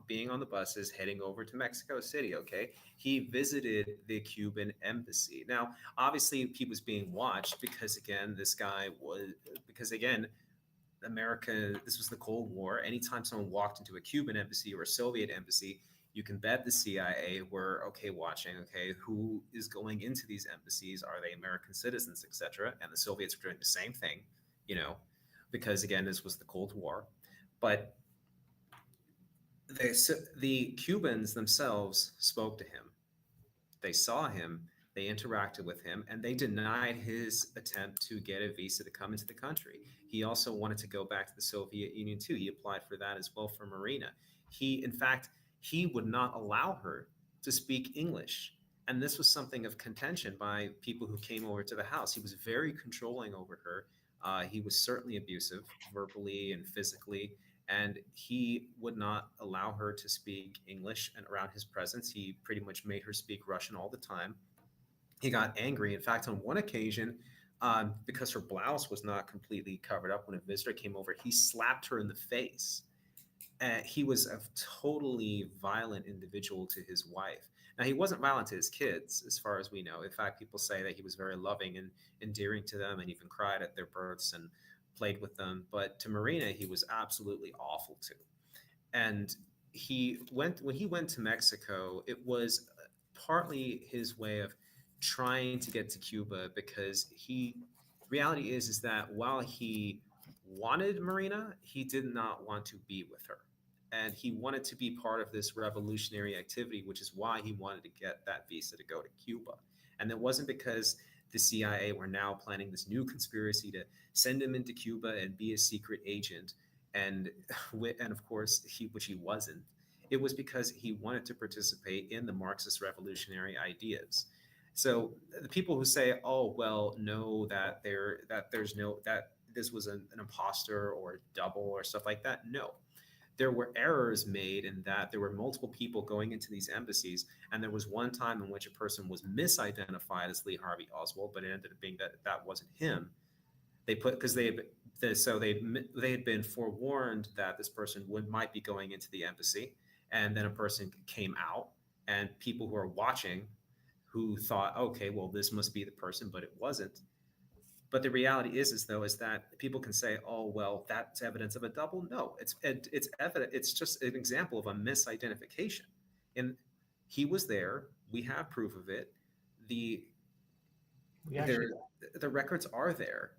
being on the buses heading over to Mexico City. Okay, he visited the Cuban embassy. Now, obviously, he was being watched because America. This was the Cold War. Anytime someone walked into a Cuban embassy or a Soviet embassy, You can bet the CIA were okay watching, okay, who is going into these embassies? Are they American citizens, etc.? And the Soviets were doing the same thing, you know, because again, this was the Cold War. But the Cubans themselves spoke to him. They saw him, they interacted with him, and they denied his attempt to get a visa to come into the country. He also wanted to go back to the Soviet Union too. He applied for that as well for Marina. In fact, he would not allow her to speak English. And this was something of contention by people who came over to the house. He was very controlling over her. He was certainly abusive, verbally and physically, and he would not allow her to speak English. And around his presence, he pretty much made her speak Russian all the time. He got angry. In fact, on one occasion, because her blouse was not completely covered up when a visitor came over, he slapped her in the face. He was a totally violent individual to his wife. Now, he wasn't violent to his kids, as far as we know. In fact, people say that he was very loving and endearing to them and even cried at their births and played with them. But to Marina, he was absolutely awful to. And when he went to Mexico, it was partly his way of trying to get to Cuba, because reality is that while he wanted Marina, he did not want to be with her. And he wanted to be part of this revolutionary activity, which is why he wanted to get that visa to go to Cuba. And it wasn't because the CIA were now planning this new conspiracy to send him into Cuba and be a secret agent. And of course, which he wasn't. It was because he wanted to participate in the Marxist revolutionary ideas. So the people who say, "Oh, well, no, that this was an imposter or a double or stuff like that," no. There were errors made in that there were multiple people going into these embassies, and there was one time in which a person was misidentified as Lee Harvey Oswald, but it ended up being that wasn't him. They put because they had been forewarned that this person might be going into the embassy, and then a person came out, and people who are watching who thought, okay, well, this must be the person, but it wasn't. But the reality is that people can say, oh, well, that's evidence of a double. No, it's evident. It's just an example of a misidentification. And he was there. We have proof of it. The records are there.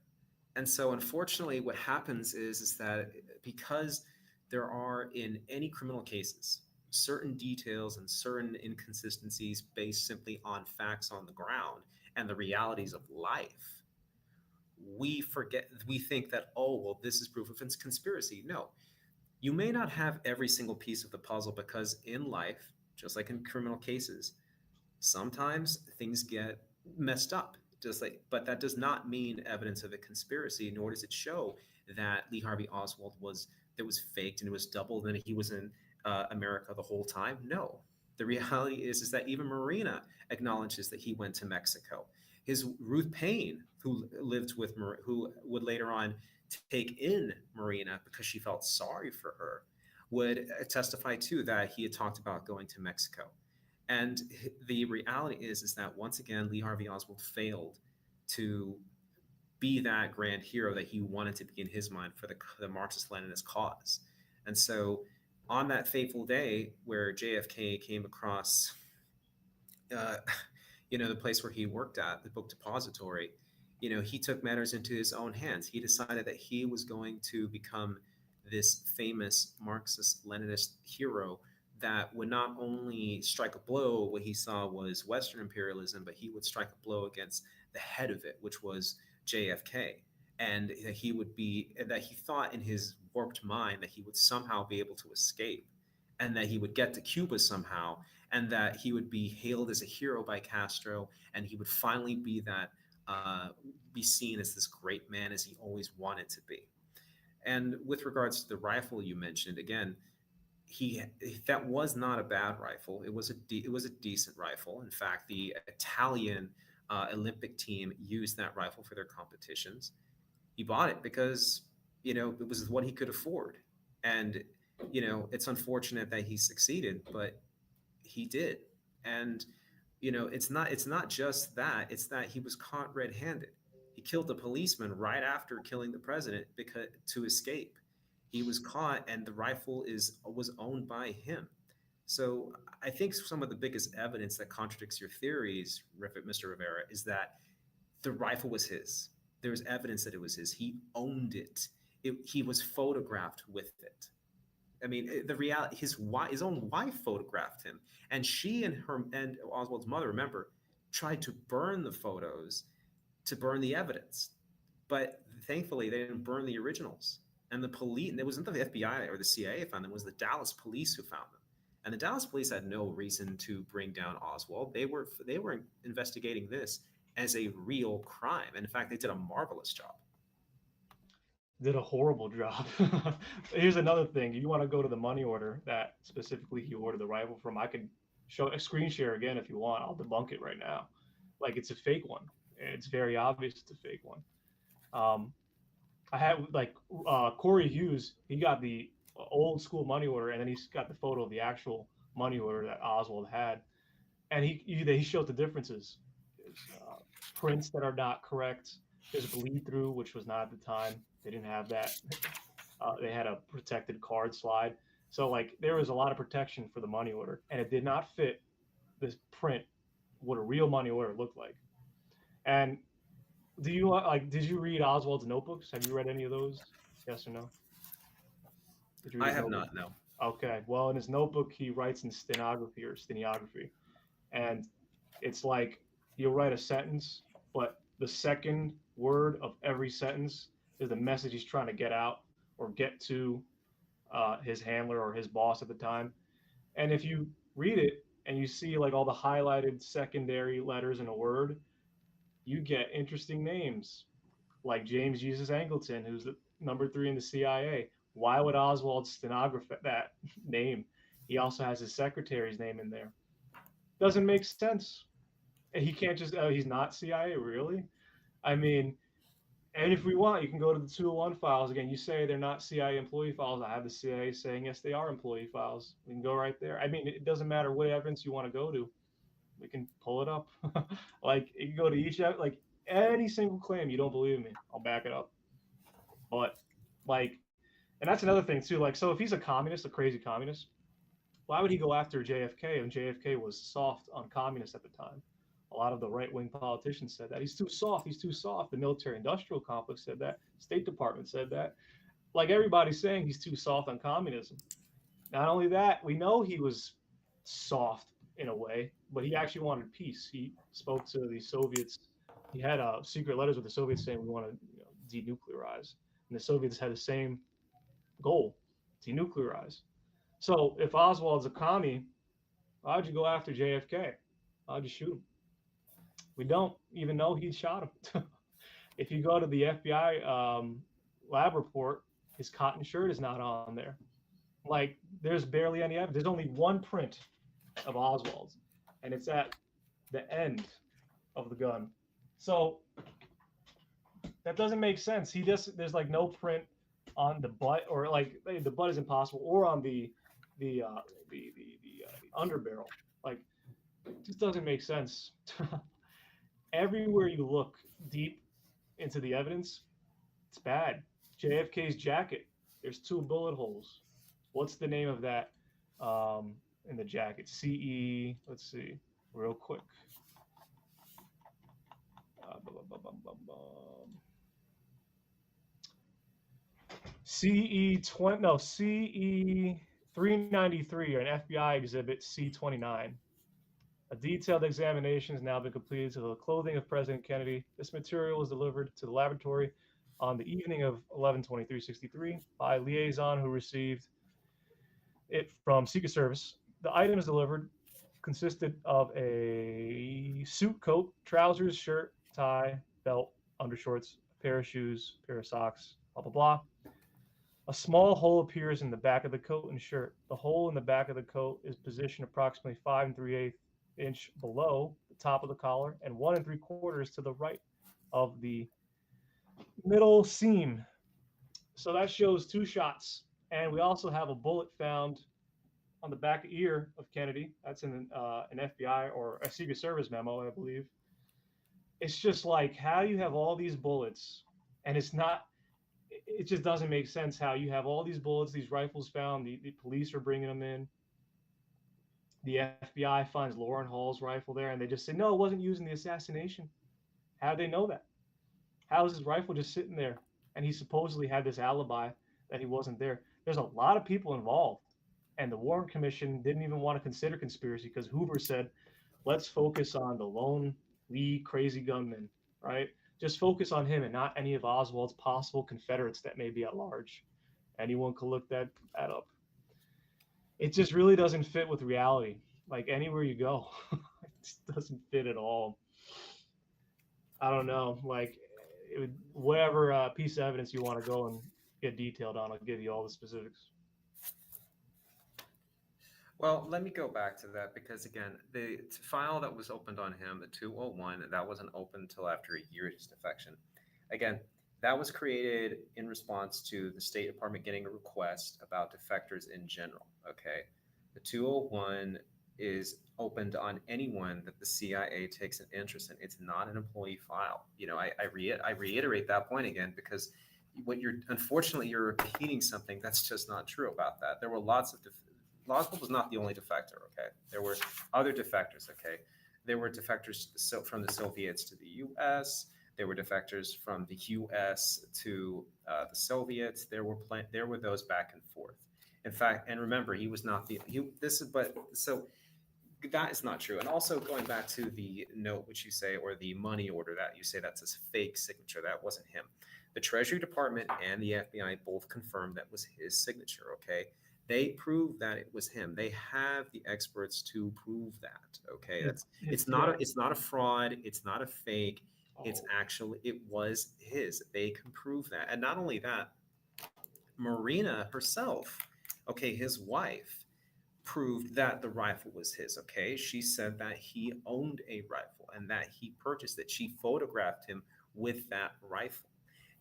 And so unfortunately, what happens is that because there are, in any criminal cases, certain details and certain inconsistencies based simply on facts on the ground and the realities of life, we think that, oh, well, this is proof of its conspiracy. No, you may not have every single piece of the puzzle, because in life, just like in criminal cases, sometimes things get messed up. But that does not mean evidence of a conspiracy, nor does it show that Lee Harvey Oswald was faked and it was doubled and he was in America the whole time. No, the reality is that even Marina acknowledges that he went to Mexico. His Ruth Payne, who would later on take in Marina because she felt sorry for her, would testify too that he had talked about going to Mexico. And the reality is that once again, Lee Harvey Oswald failed to be that grand hero that he wanted to be in his mind for the Marxist-Leninist cause. And so on that fateful day where JFK came across, the place where he worked at, the book depository, he took matters into his own hands. He decided that he was going to become this famous Marxist-Leninist hero that would not only strike a blow, what he saw was Western imperialism, but he would strike a blow against the head of it, which was JFK. And that he thought in his warped mind that he would somehow be able to escape, and that he would get to Cuba somehow, and that he would be hailed as a hero by Castro, and he would finally be seen as this great man as he always wanted to be. And with regards to the rifle you mentioned, again, that was not a bad rifle. It was a decent rifle. In fact, the Italian Olympic team used that rifle for their competitions. He bought it because it was what he could afford, and it's unfortunate that he succeeded, but he did. And it's not just that; it's that he was caught red-handed. He killed the policeman right after killing the president to escape. He was caught, and the rifle was owned by him. So I think some of the biggest evidence that contradicts your theories, Mr. Rivera, is that the rifle was his. There's evidence that it was his. He owned it. He was photographed with it. I mean, the reality, his own wife photographed him, and she and Oswald's mother, remember, tried to burn the photos to burn the evidence, but thankfully they didn't burn the originals. And the police, and it wasn't the FBI or the CIA who found them; it was the Dallas police who found them. And the Dallas police had no reason to bring down Oswald. They were investigating this as a real crime. And in fact, they did a marvelous job. Did a horrible job. Here's another thing. You want to go to the money order that specifically he ordered the rifle from? I can show a screen share again if you want. I'll debunk it right now. Like, it's a fake one. It's very obvious it's a fake one. I had like Corey Hughes. He got the old school money order, and then he's got the photo of the actual money order that Oswald had, and he showed the differences. There's prints that are not correct. There's bleed through, which was not at the time. They didn't have that. They had a protected card slide. So like there was a lot of protection for the money order, and it did not fit this print what a real money order looked like. And did you read Oswald's notebooks? Have you read any of those? Yes or no? I have not, no. Okay. Well, in his notebook, he writes in stenography, and it's like you'll write a sentence, but the second word of every sentence is the message he's trying to get out or get to his handler or his boss at the time. And if you read it and you see like all the highlighted secondary letters in a word, you get interesting names like James Jesus Angleton, who's the number 3 in the CIA. Why would Oswald stenograph that name? He also has his secretary's name in there. Doesn't make sense. He can't just, he's not CIA, really? I mean, and if we want, you can go to the 201 files. Again, you say they're not CIA employee files. I have the CIA saying, yes, they are employee files. We can go right there. I mean, it doesn't matter what evidence you want to go to. We can pull it up. Like, you can go to each, like, any single claim. You don't believe me, I'll back it up. But, like, and that's another thing, too. Like, so if he's a communist, a crazy communist, why would he go after JFK? And JFK was soft on communists at the time. A lot of the right-wing politicians said that. He's too soft. He's too soft. The military-industrial complex said that. State Department said that. Like, everybody's saying he's too soft on communism. Not only that, we know he was soft in a way, but he actually wanted peace. He spoke to the Soviets. He had secret letters with the Soviets saying we want to denuclearize. And the Soviets had the same goal, denuclearize. So if Oswald's a commie, why'd you go after JFK? Why'd you shoot him? We don't even know he shot him. If you go to the FBI lab report, his cotton shirt is not on there. Like, there's barely any evidence. There's only one print of Oswald's, and it's at the end of the gun. So that doesn't make sense. There's like no print on the butt, or like the butt is impossible, or on the underbarrel. Like, it just doesn't make sense. Everywhere you look deep into the evidence, it's bad. JFK's jacket, there's 2 bullet holes. What's the name of that in the jacket? CE, let's see, real quick. CE 393, or an FBI exhibit C29. A detailed examination has now been completed to the clothing of President Kennedy. This material was delivered to the laboratory on the evening of 11/23/63 by a liaison who received it from Secret Service. The items delivered consisted of a suit coat, trousers, shirt, tie, belt, undershorts, a pair of shoes, pair of socks, blah, blah, blah. A small hole appears in the back of the coat and shirt. The hole in the back of the coat is positioned approximately 5 3/8 inch below the top of the collar and 1 3/4 to the right of the middle seam. So that shows 2 shots. And we also have a bullet found on the back ear of Kennedy. That's in an FBI or a Secret Service memo, I believe. It's just like, how you have all these bullets, and it just doesn't make sense how you have all these bullets, these rifles found, the police are bringing them in. The FBI finds Lauren Hall's rifle there, and they just say, no, it wasn't used in the assassination. How do they know that? How is his rifle just sitting there? And he supposedly had this alibi that he wasn't there. There's a lot of people involved. And the Warren Commission didn't even want to consider conspiracy because Hoover said, let's focus on the lone Lee crazy gunman, right? Just focus on him and not any of Oswald's possible Confederates that may be at large. Anyone could look that up. It just really doesn't fit with reality. Like anywhere you go, it just doesn't fit at all. I don't know. Like whatever piece of evidence you want to go and get detailed on, I'll give you all the specifics. Well, let me go back to that because, again, the file that was opened on him, the 201, that wasn't open until after a year of his defection. Again, that was created in response to the State Department getting a request about defectors in general, okay? The 201 is opened on anyone that the CIA takes an interest in. It's not an employee file. You know, I reiterate that point again because unfortunately, you're repeating something that's just not true about that. There were lots of Oswald was not the only defector, okay? There were other defectors, okay? There were defectors from the Soviets to the U.S. There were defectors from the U.S. to the Soviets. There were those back and forth. In fact, and remember, he was not so that is not true. And also going back to the note, which you say, or the money order that you say that's a fake signature, that wasn't him. The Treasury Department and the FBI both confirmed that was his signature, okay? They proved that it was him. They have the experts to prove that. Okay, it's not a fraud. It's not a fake. It's actually, it was his. They can prove that. And not only that, Marina herself, okay, his wife, proved that the rifle was his. Okay, she said that he owned a rifle and that he purchased it. She photographed him with that rifle,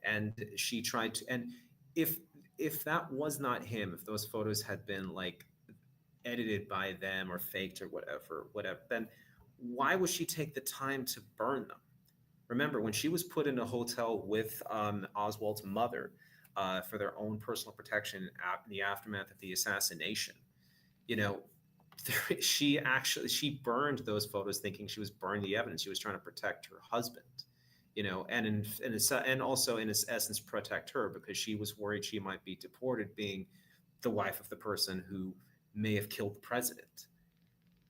and she tried to. And if that was not him, if those photos had been like edited by them or faked or whatever, then why would she take the time to burn them? Remember, when she was put in a hotel with Oswald's mother for their own personal protection in the aftermath of the assassination, you know, she burned those photos thinking she was burning the evidence. She was trying to protect her husband. You know, and also in essence protect her because she was worried she might be deported, being the wife of the person who may have killed the president.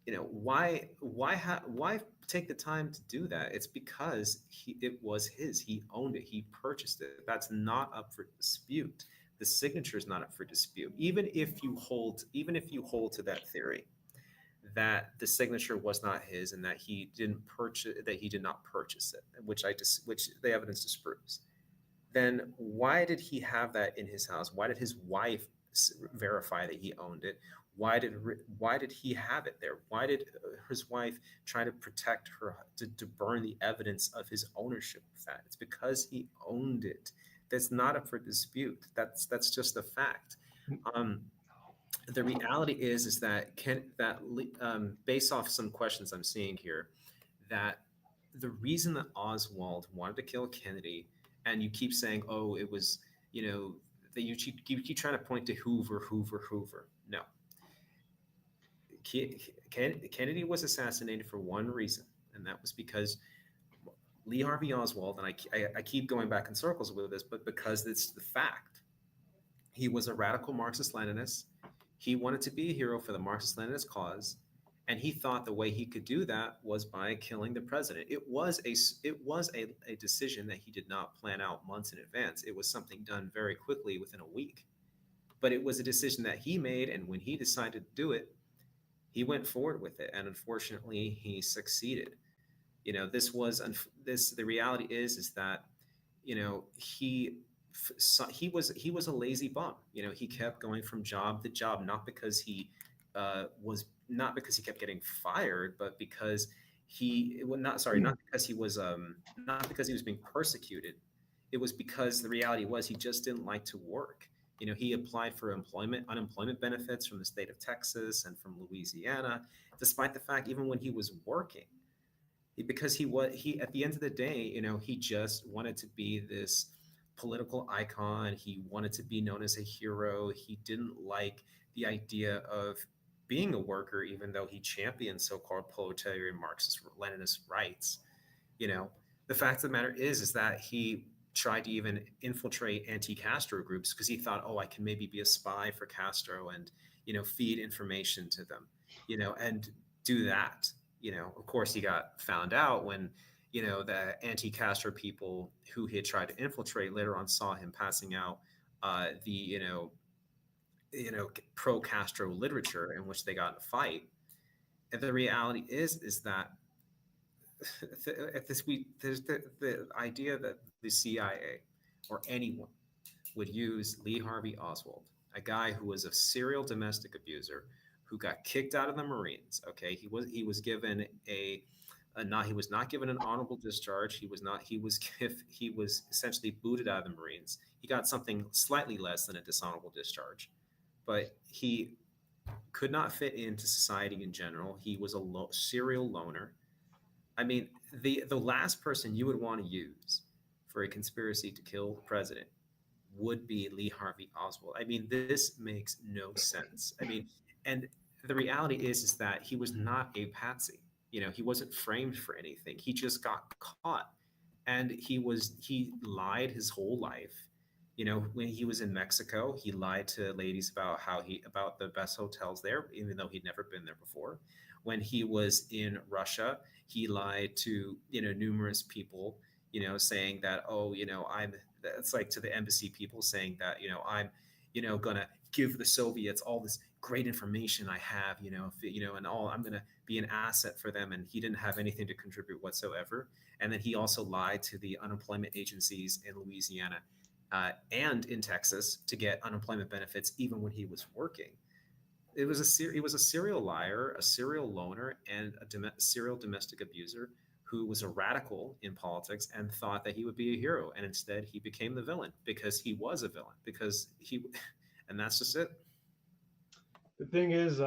You know, why take the time to do that? It's because it was his. He owned it. He purchased it. That's not up for dispute. The signature is not up for dispute. Even if you hold to that theory that the signature was not his and that he did not purchase it, which the evidence disproves, then why did he have that in his house? Why did his wife verify that he owned it? Why did he have it there? Why did his wife try to protect her to burn the evidence of his ownership of that? It's because he owned it. That's not up for dispute. That's just a fact. The reality is that based off some questions I'm seeing here, that the reason that Oswald wanted to kill Kennedy, and you keep saying, oh, it was, you know, that you keep trying to point to Hoover. No. Kennedy was assassinated for one reason, and that was because Lee Harvey Oswald, and I keep going back in circles with this, but because it's the fact, he was a radical Marxist-Leninist. He wanted to be a hero for the Marxist-Leninist cause, and he thought the way he could do that was by killing the president. It was a decision that he did not plan out months in advance. It was something done very quickly within a week, but it was a decision that he made, and when he decided to do it, he went forward with it, and unfortunately, he succeeded. You know, the reality is that, you know, he was a lazy bum. You know, he kept going from job to job, not because he kept getting fired, but because not because he was being persecuted. It was because the reality was he just didn't like to work. You know, he applied for unemployment benefits from the state of Texas and from Louisiana, despite the fact even when he was working, because he at the end of the day, you know, he just wanted to be this political icon. He wanted to be known as a hero. He didn't like the idea of being a worker, even though he championed so-called proletarian Marxist Leninist rights, you know, the fact of the matter is that he tried to even infiltrate anti-Castro groups because he thought, oh, I can maybe be a spy for Castro and, feed information to them, and do that. Of course, he got found out when, the anti-Castro people who he had tried to infiltrate later on saw him passing out the, pro-Castro literature in which they got in a fight. And the reality is that there's the idea that the CIA or anyone would use Lee Harvey Oswald, a guy who was a serial domestic abuser, who got kicked out of the Marines. Okay, he was given he was not given an honorable discharge. He was essentially booted out of the Marines. He got something slightly less than a dishonorable discharge, but he could not fit into society in general. He was a serial loner. I mean, the last person you would want to use for a conspiracy to kill the president would be Lee Harvey Oswald. I mean, this makes no sense. I mean, and the reality is that he was not a patsy. He wasn't framed for anything. He just got caught, and he lied his whole life. When he was in Mexico, he lied to ladies about the best hotels there, even though he'd never been there before. When he was in Russia, he lied to numerous people, saying that, oh, it's like to the embassy people saying that I'm gonna give the Soviets all this great information I have, and all, I'm gonna be an asset for them. And he didn't have anything to contribute whatsoever. And then he also lied to the unemployment agencies in Louisiana and in Texas to get unemployment benefits even when he was working. He was a serial liar, a serial loner, and a serial domestic abuser who was a radical in politics and thought that he would be a hero. And instead, he became the villain because he was a villain, and that's just it. The thing is,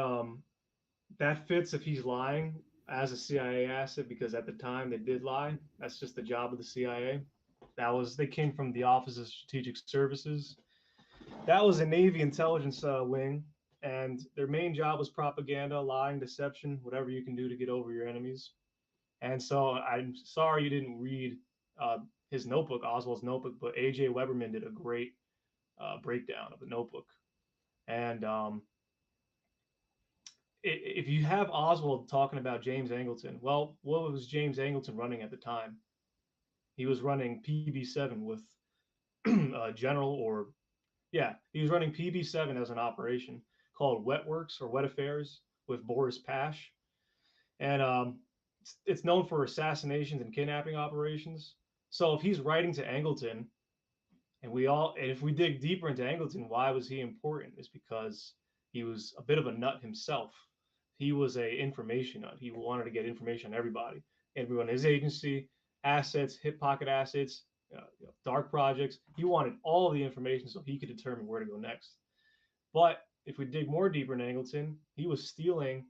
that fits if he's lying as a CIA asset, because at the time they did lie. That's just the job of the CIA. They came from the Office of Strategic Services. That was a Navy intelligence wing. And their main job was propaganda, lying, deception, whatever you can do to get over your enemies. And so I'm sorry you didn't read his notebook, Oswald's notebook, but A.J. Weberman did a great breakdown of the notebook. And if you have Oswald talking about James Angleton, well, what was James Angleton running at the time? He was running PB7 with he was running PB7 as an operation called Wet Works or Wet Affairs with Boris Pash. And it's known for assassinations and kidnapping operations. So if he's writing to Angleton, and if we dig deeper into Angleton, why was he important? Is because he was a bit of a nut himself. He was a information nut. He wanted to get information on everybody in his agency, assets, hip pocket assets, dark projects. He wanted all of the information so he could determine where to go next. But if we dig more deeper in Angleton, he was stealing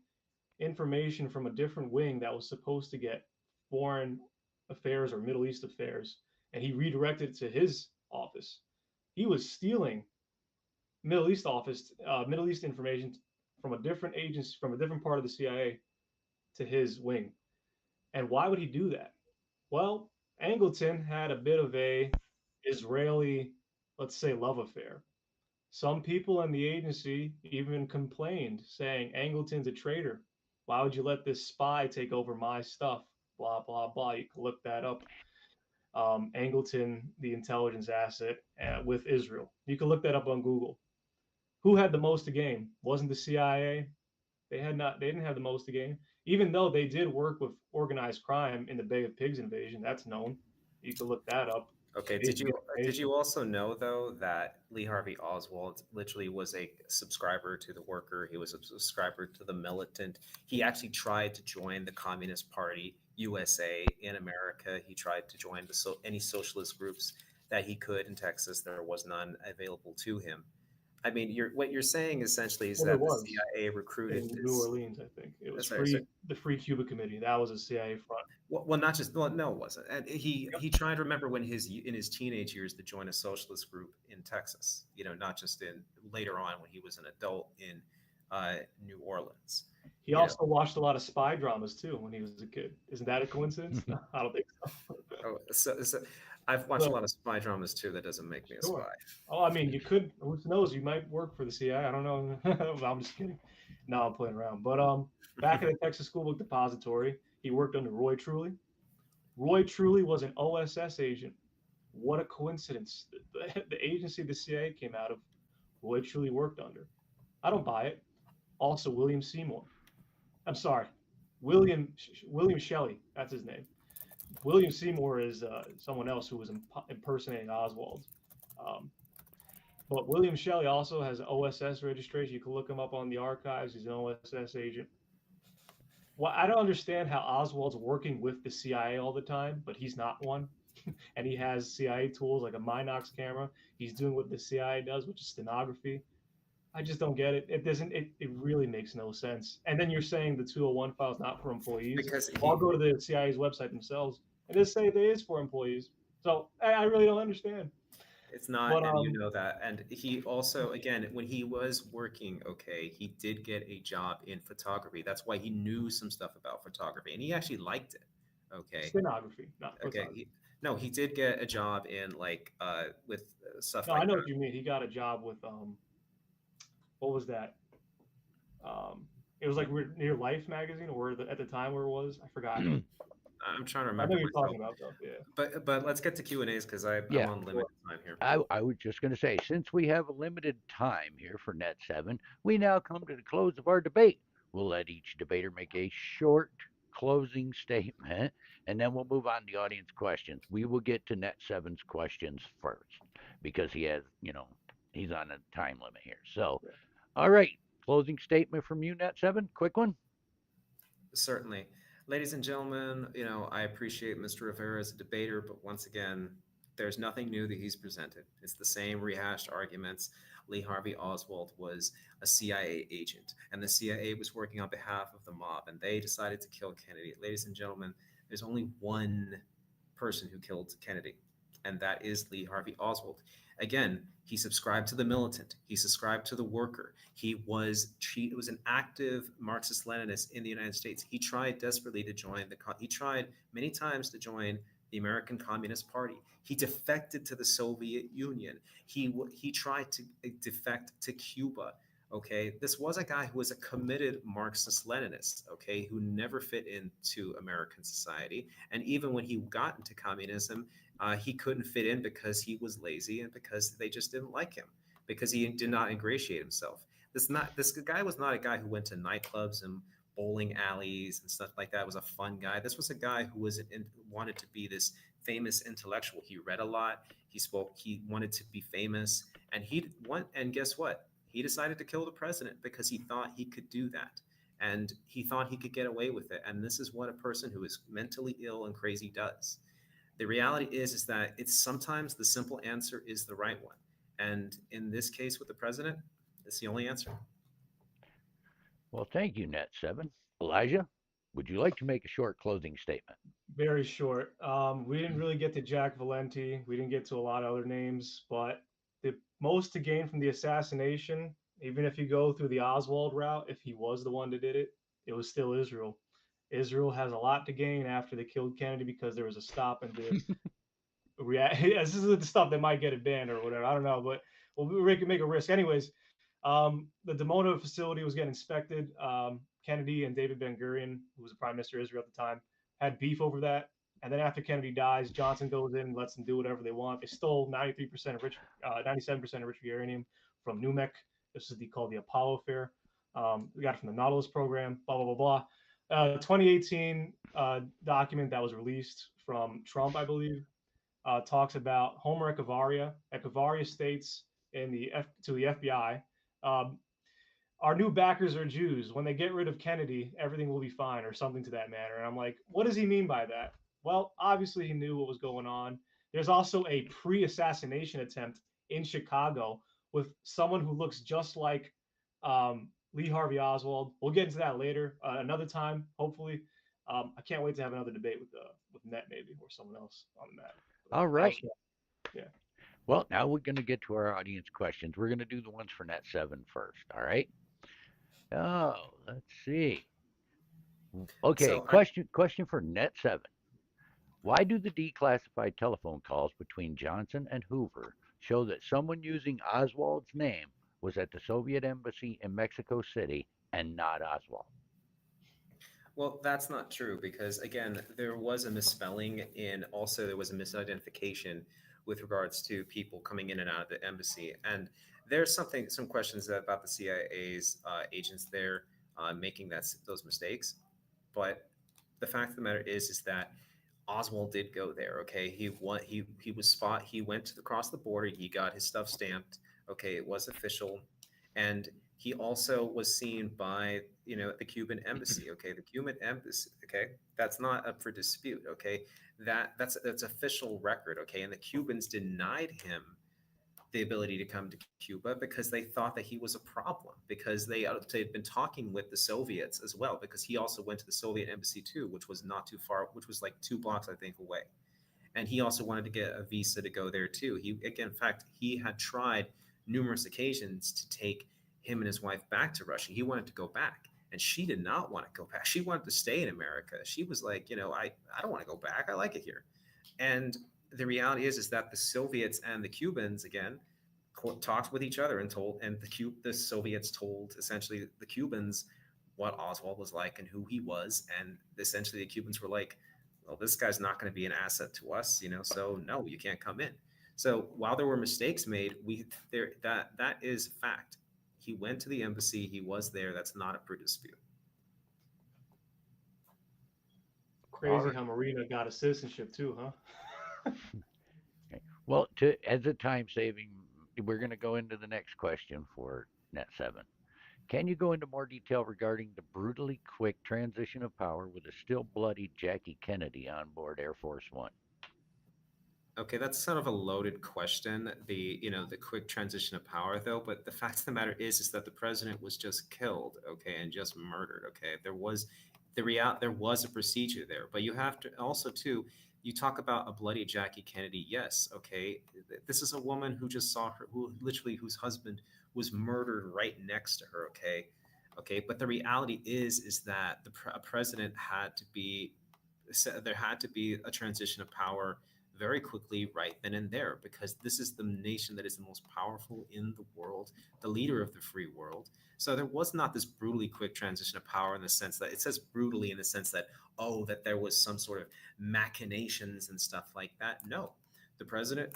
information from a different wing that was supposed to get foreign affairs or Middle East affairs, and he redirected it to his office. He was stealing Middle East information from a different agency, from a different part of the CIA to his wing. And why would he do that? Well, Angleton had a bit of a Israeli, let's say, love affair. Some people in the agency even complained, saying, Angleton's a traitor. Why would you let this spy take over my stuff? Blah, blah, blah. You can look that up. Angleton, the intelligence asset with Israel. You can look that up on Google. Who had the most to gain? Wasn't the CIA? They didn't have the most to gain, even though they did work with organized crime in the Bay of Pigs invasion. That's known. You can look that up. Okay. Did you also know though that Lee Harvey Oswald literally was a subscriber to the worker? He was a subscriber to the militant. He actually tried to join the Communist Party USA in America. He tried to join any socialist groups that he could in Texas. There was none available to him. I mean, what you're saying essentially is that the CIA recruited in New Orleans. I think it was the Free Cuba Committee. That was a CIA front. Well, not just no, it wasn't. And he tried to remember when in his teenage years to join a socialist group in Texas. Not just in later on when he was an adult in New Orleans. He You know, also watched a lot of spy dramas too when he was a kid. Isn't that a coincidence? I don't think so. oh, so I've watched a So, lot of spy dramas too. That doesn't make me a sure. spy. Oh, I mean, you could. Who knows? You might work for the CIA. I don't know. I'm just kidding. No, I'm playing around. But back at the Texas School Book Depository, he worked under Roy Truly. Roy Truly was an OSS agent. What a coincidence! The agency the CIA came out of, Roy Truly worked under. I don't buy it. Also, William Seymour. I'm sorry, William Shelley. That's his name. William Seymour is someone else who was impersonating Oswald. Um, but William Shelley also has an OSS registration. You can look him up on the archives. He's an OSS agent. Well, I don't understand how Oswald's working with the CIA all the time, but he's not one. And he has CIA tools like a Minox camera. He's doing what the CIA does, which is stenography. I just don't get it. It doesn't. It really makes no sense. And then you're saying the 201 file is not for employees. Because I'll go to the CIA's website themselves, and they say it is for employees. So I really don't understand. it's not, But and you know that. And he also, again, when he was working, okay, he did get a job in photography. That's why he knew some stuff about photography, and he actually liked it. Okay, stenography, not okay. photography. No, he did get a job in like with stuff No, like I know that. what you mean. He got a job with what was that? It was like near Life magazine, or at the time where it was, I forgot. I'm trying to I know remember you're myself. talking about though. Yeah. But let's get to Q and A's because I'm Yeah. on limited time here. I was just going to say, since we have a limited time here for Net7, we now come to the close of our debate. We'll let each debater make a short closing statement, and then we'll move on to audience questions. We will get to Net7's questions first because he has, he's on a time limit here. So, all right, closing statement from you, Net7. Quick one. Certainly. Ladies and gentlemen, I appreciate Mr. Rivera as a debater, but once again, there's nothing new that he's presented. It's the same rehashed arguments. Lee Harvey Oswald was a CIA agent, and the CIA was working on behalf of the mob, and they decided to kill Kennedy. Ladies and gentlemen, there's only one person who killed Kennedy, and that is Lee Harvey Oswald. Again, he subscribed to the militant. He subscribed to the worker. He was an active Marxist-Leninist in the United States. He tried desperately to join he tried many times to join the American Communist Party. He defected to the Soviet Union. He tried to defect to Cuba. Okay, this was a guy who was a committed Marxist-Leninist. Okay, who never fit into American society, and even when he got into communism, he couldn't fit in because he was lazy and because they just didn't like him because he did not ingratiate himself. This guy was not a guy who went to nightclubs and bowling alleys and stuff like that. Was a fun guy. This was a guy who wanted to be this famous intellectual. He read a lot. He spoke. He wanted to be famous, and and guess what? He decided to kill the president because he thought he could do that. And he thought he could get away with it. And this is what a person who is mentally ill and crazy does. The reality is that it's sometimes the simple answer is the right one. And in this case with the president, it's the only answer. Well, thank you, Net7. Elijah, would you like to make a short closing statement? Very short. We didn't really get to Jack Valenti. We didn't get to a lot of other names, but the most to gain from the assassination, even if you go through the Oswald route, if he was the one that did it, it was still Israel. Israel has a lot to gain after they killed Kennedy because there was a stop and the react. This is the stuff that might get it banned or whatever. I don't know, but we can make a risk. Anyways, the Dimona facility was getting inspected. Kennedy and David Ben-Gurion, who was the prime minister of Israel at the time, had beef over that. And then after Kennedy dies, Johnson goes in and lets them do whatever they want. They stole 93% of 97% of rich uranium from NUMEC. This is called the Apollo Fair. We got it from the Nautilus program, blah, blah, blah, blah. 2018 document that was released from Trump, I believe, talks about Homer Echevarria. Echevarria states to the FBI, our new backers are Jews. When they get rid of Kennedy, everything will be fine, or something to that manner. And I'm like, what does he mean by that? Well, obviously he knew what was going on. There's also a pre-assassination attempt in Chicago with someone who looks just like Lee Harvey Oswald. We'll get into that later, another time, hopefully. I can't wait to have another debate with Net maybe or someone else on that. All right. Yeah. Well, now we're going to get to our audience questions. We're going to do the ones for Net7 first. All right. Oh, let's see. Okay, So I, question for Net7. Why do the declassified telephone calls between Johnson and Hoover show that someone using Oswald's name was at the Soviet embassy in Mexico City and not Oswald? well, that's not true because again, there was a misspelling and also there was a misidentification with regards to people coming in and out of the embassy. And there's some questions about the CIA's agents there making those mistakes. But the fact of the matter is that Oswald did go there. Okay, he went across the border. He got his stuff stamped. Okay, it was official, and he also was seen by the Cuban embassy. Okay, the Cuban embassy. Okay, that's not up for dispute. Okay, that's official record. Okay, and the Cubans denied him the ability to come to Cuba because they thought that he was a problem because they had been talking with the Soviets as well because he also went to the Soviet embassy too, which was not too far, which was like 2 blocks I think away, and he also wanted to get a visa to go there too. He again, in fact, he had tried numerous occasions to take him and his wife back to Russia. He wanted to go back. And she did not want to go back. She wanted to stay in America. She was like, I don't want to go back. I like it here. And the reality is that the Soviets and the Cubans again talked with each other and the Soviets told essentially the Cubans what Oswald was like and who he was, and essentially the Cubans were like, well, this guy's not going to be an asset to us, so no, you can't come in. So while there were mistakes made, that is fact. He went to the embassy. He was there. That's not up for dispute. All Crazy right. how Marina got a citizenship too, huh? Okay. Well, as a time saving, we're going to go into the next question for Net7. Can you go into more detail regarding the brutally quick transition of power with a still bloody Jackie Kennedy on board Air Force One? Okay, that's sort of a loaded question. The quick transition of power, though. But the fact of the matter is that the president was just killed, okay, and just murdered. Okay, there was a procedure there, but you have to also too. You talk about a bloody Jackie Kennedy. Yes, okay. This is a woman who just saw her, whose husband was murdered right next to her. Okay, okay. But the reality is that a president had to be, there had to be a transition of power very quickly right then and there because this is the nation that is the most powerful in the world, the leader of the free world. So there was not this brutally quick transition of power in the sense that it says brutally in the sense that, oh, that there was some sort of machinations and stuff like that. No, the president,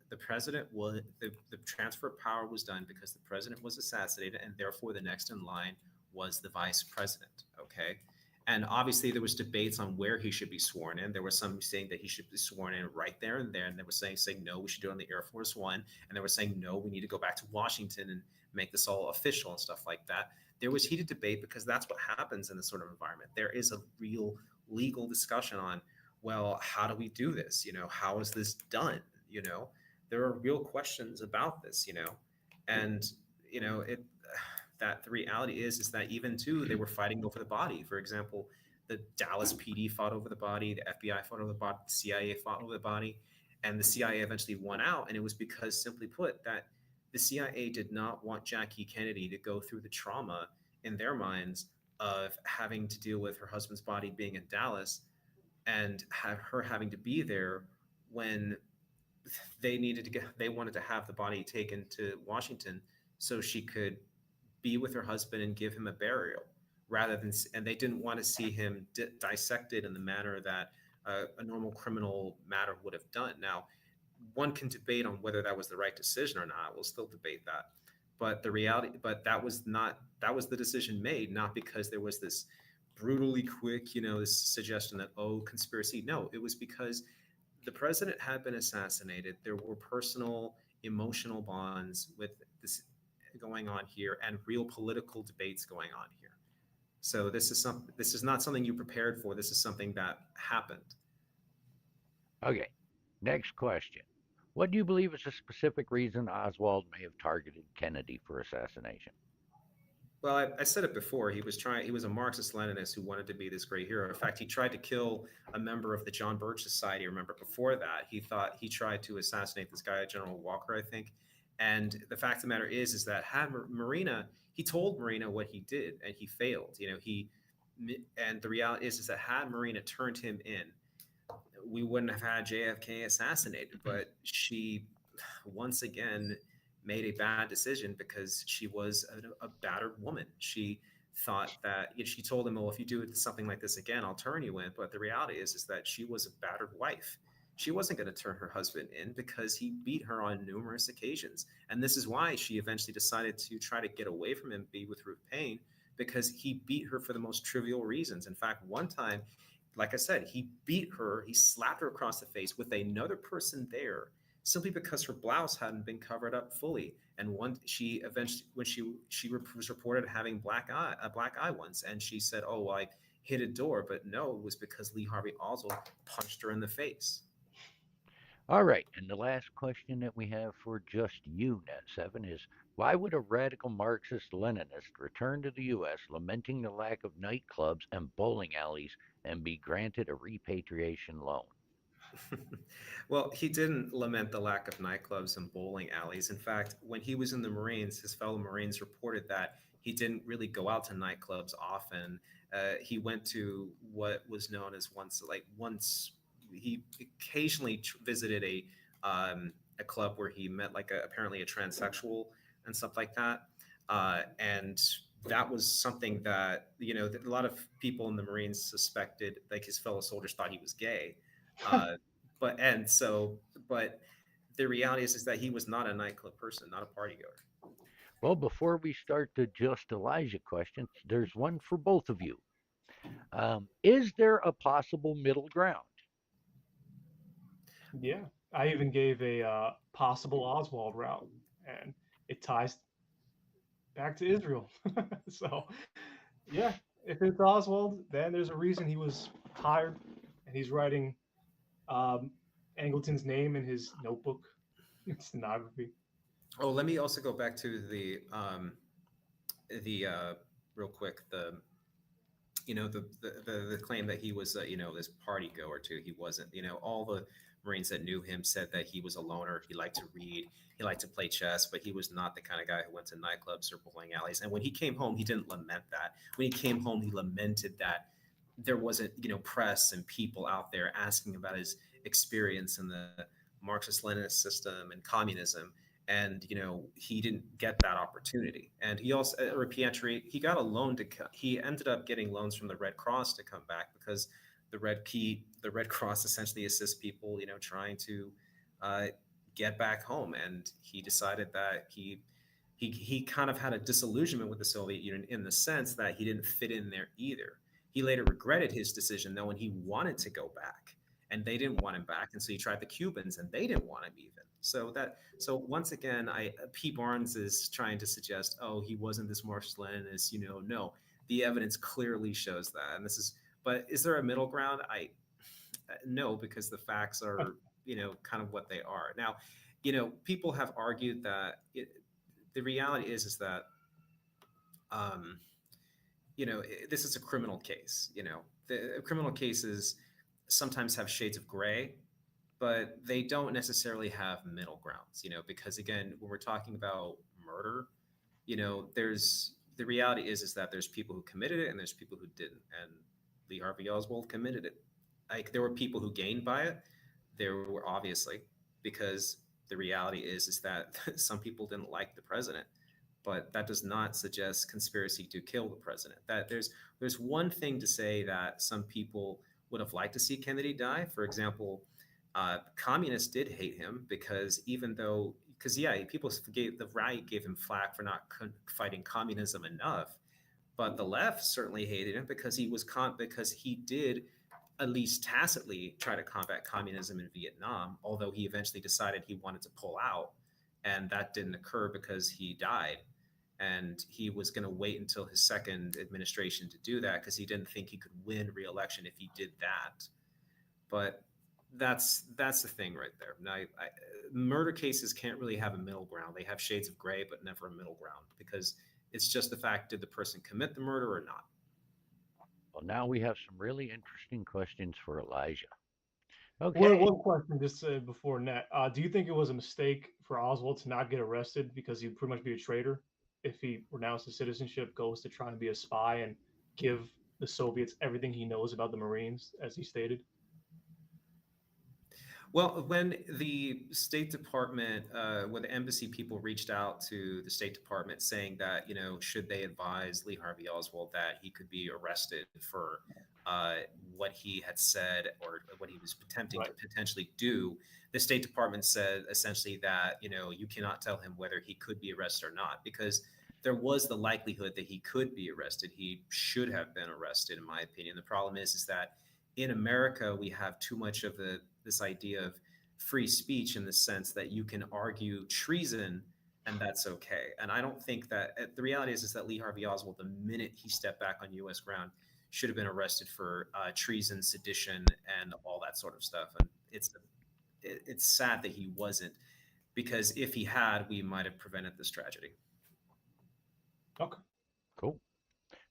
the president was the transfer of power was done because the president was assassinated, and therefore the next in line was the vice president. Okay, and obviously, there was debates on where he should be sworn in. There were some saying that he should be sworn in right there and there, and they were saying no, we should do it on the Air Force One, and they were saying no, we need to go back to Washington and make this all official and stuff like that. There was heated debate because that's what happens in this sort of environment. There is a real legal discussion on, well, how do we do this? How is this done? There are real questions about this. And it that the reality is that even too they were fighting over the body. For example, the Dallas PD fought over the body, the FBI fought over the body, the CIA fought over the body, and the CIA eventually won out. And it was because, simply put, that the CIA did not want Jackie Kennedy to go through the trauma in their minds of having to deal with her husband's body being in Dallas and have her having to be there when they wanted to have the body taken to Washington so she could be with her husband and give him a burial rather than, and they didn't want to see him dissected in the manner that a normal criminal matter would have done. Now, one can debate on whether that was the right decision or not. We'll still debate that. But the reality, but that was the decision made, not because there was this brutally quick, this suggestion that, oh, conspiracy. No, it was because the president had been assassinated. There were personal, emotional bonds with this going on here and real political debates going on here. So this is not something you prepared for. This is something that happened. Okay, next question. What do you believe is the specific reason Oswald may have targeted Kennedy for assassination? Well, I said it before. He was a Marxist Leninist who wanted to be this great hero. In fact, he tried to kill a member of the John Birch Society. Remember, before that, he tried to assassinate this guy, General Walker, I think. And the fact of the matter is that had Marina, he told Marina what he did, and he failed. And the reality is that had Marina turned him in, we wouldn't have had JFK assassinated. But she, once again, made a bad decision because she was a battered woman. She thought that she told him, "Well, if you do something like this again, I'll turn you in." But the reality is that she was a battered wife. She wasn't going to turn her husband in because he beat her on numerous occasions, and this is why she eventually decided to try to get away from him, be with Ruth Payne, because he beat her for the most trivial reasons. In fact, one time, like I said, he beat her, he slapped her across the face with another person there simply because her blouse hadn't been covered up fully. And one, she eventually, when she was reported having a black eye once, and she said, "Oh, well, I hit a door," but no, it was because Lee Harvey Oswald punched her in the face. All right, and the last question that we have for just you, Net7, is why would a radical Marxist Leninist return to the U.S. lamenting the lack of nightclubs and bowling alleys and be granted a repatriation loan? Well, he didn't lament the lack of nightclubs and bowling alleys. In fact, when he was in the Marines, his fellow Marines reported that he didn't really go out to nightclubs often. He went to what was known as once he occasionally visited a club where he met apparently a transsexual and stuff like that. And that was something that a lot of people in the Marines suspected, like his fellow soldiers thought he was gay. Uh, but and so but the reality is that he was not a nightclub person, not a party goer. Well, before we start the Just Elijah questions, there's one for both of you. Is there a possible middle ground? Yeah, I even gave a possible Oswald route, and it ties back to Israel. So, yeah, if it's Oswald, then there's a reason he was hired, and he's writing um, Angleton's name in his notebook, stenography. Oh, let me also go back to the real quick the claim that he was this party goer too. He wasn't. All the Marines that knew him said that he was a loner. He liked to read. He liked to play chess, but he was not the kind of guy who went to nightclubs or bowling alleys. And when he came home, he didn't lament that. When he came home, he lamented that there wasn't press and people out there asking about his experience in the Marxist-Leninist system and communism. And he didn't get that opportunity. And he also repatriate. He got a loan he ended up getting loans from the Red Cross to come back because the Red Cross essentially assists people trying to uh, get back home. And he decided that he kind of had a disillusionment with the Soviet Union in the sense that he didn't fit in there either. He later regretted his decision though, and he wanted to go back, and they didn't want him back, and so he tried the Cubans, and they didn't want him even. So once again, I P. Barnes is trying to suggest, oh, he wasn't this Marxist-Leninist. No, the evidence clearly shows that, and this is. But is there a middle ground? I no, because the facts are kind of what they are now. People have argued that the reality is that um, this is a criminal case. The criminal cases sometimes have shades of gray, but they don't necessarily have middle grounds. Because again, when we're talking about murder, there's the reality is that there's people who committed it and there's people who didn't. And Lee Harvey Oswald committed it. Like there were people who gained by it. There were obviously because the reality is that some people didn't like the president, but that does not suggest conspiracy to kill the president. That there's one thing to say that some people would have liked to see Kennedy die. For example, communists did hate him because people gave the right gave him flack for not fighting communism enough, but the left certainly hated him because because he did at least tacitly try to combat communism in Vietnam, although he eventually decided he wanted to pull out, and that didn't occur because he died. And he was going to wait until his second administration to do that because he didn't think he could win re-election if he did that. But that's the thing right there. Now, murder cases can't really have a middle ground. They have shades of gray, but never a middle ground because it's just the fact: did the person commit the murder or not? Well, now we have some really interesting questions for Elijah. One Okay. one question just before net. Do you think it was a mistake for Oswald to not get arrested because he'd pretty much be a traitor if he renounced his citizenship, goes to try and be a spy and give the Soviets everything he knows about the Marines, as he stated? Well, when the State Department, when the embassy people reached out to the State Department saying that, should they advise Lee Harvey Oswald that he could be arrested for uh, what he had said or what he was attempting to Right. potentially do, the State Department said essentially that, you cannot tell him whether he could be arrested or not because there was the likelihood that he could be arrested. He should have been arrested, in my opinion. The problem is that in America, we have too much of this idea of free speech in the sense that you can argue treason and that's okay. And I don't think that the reality is that Lee Harvey Oswald, the minute he stepped back on U.S. ground, should have been arrested for treason, sedition, and all that sort of stuff. And it's sad that he wasn't because if he had, we might have prevented this tragedy. Okay. Cool.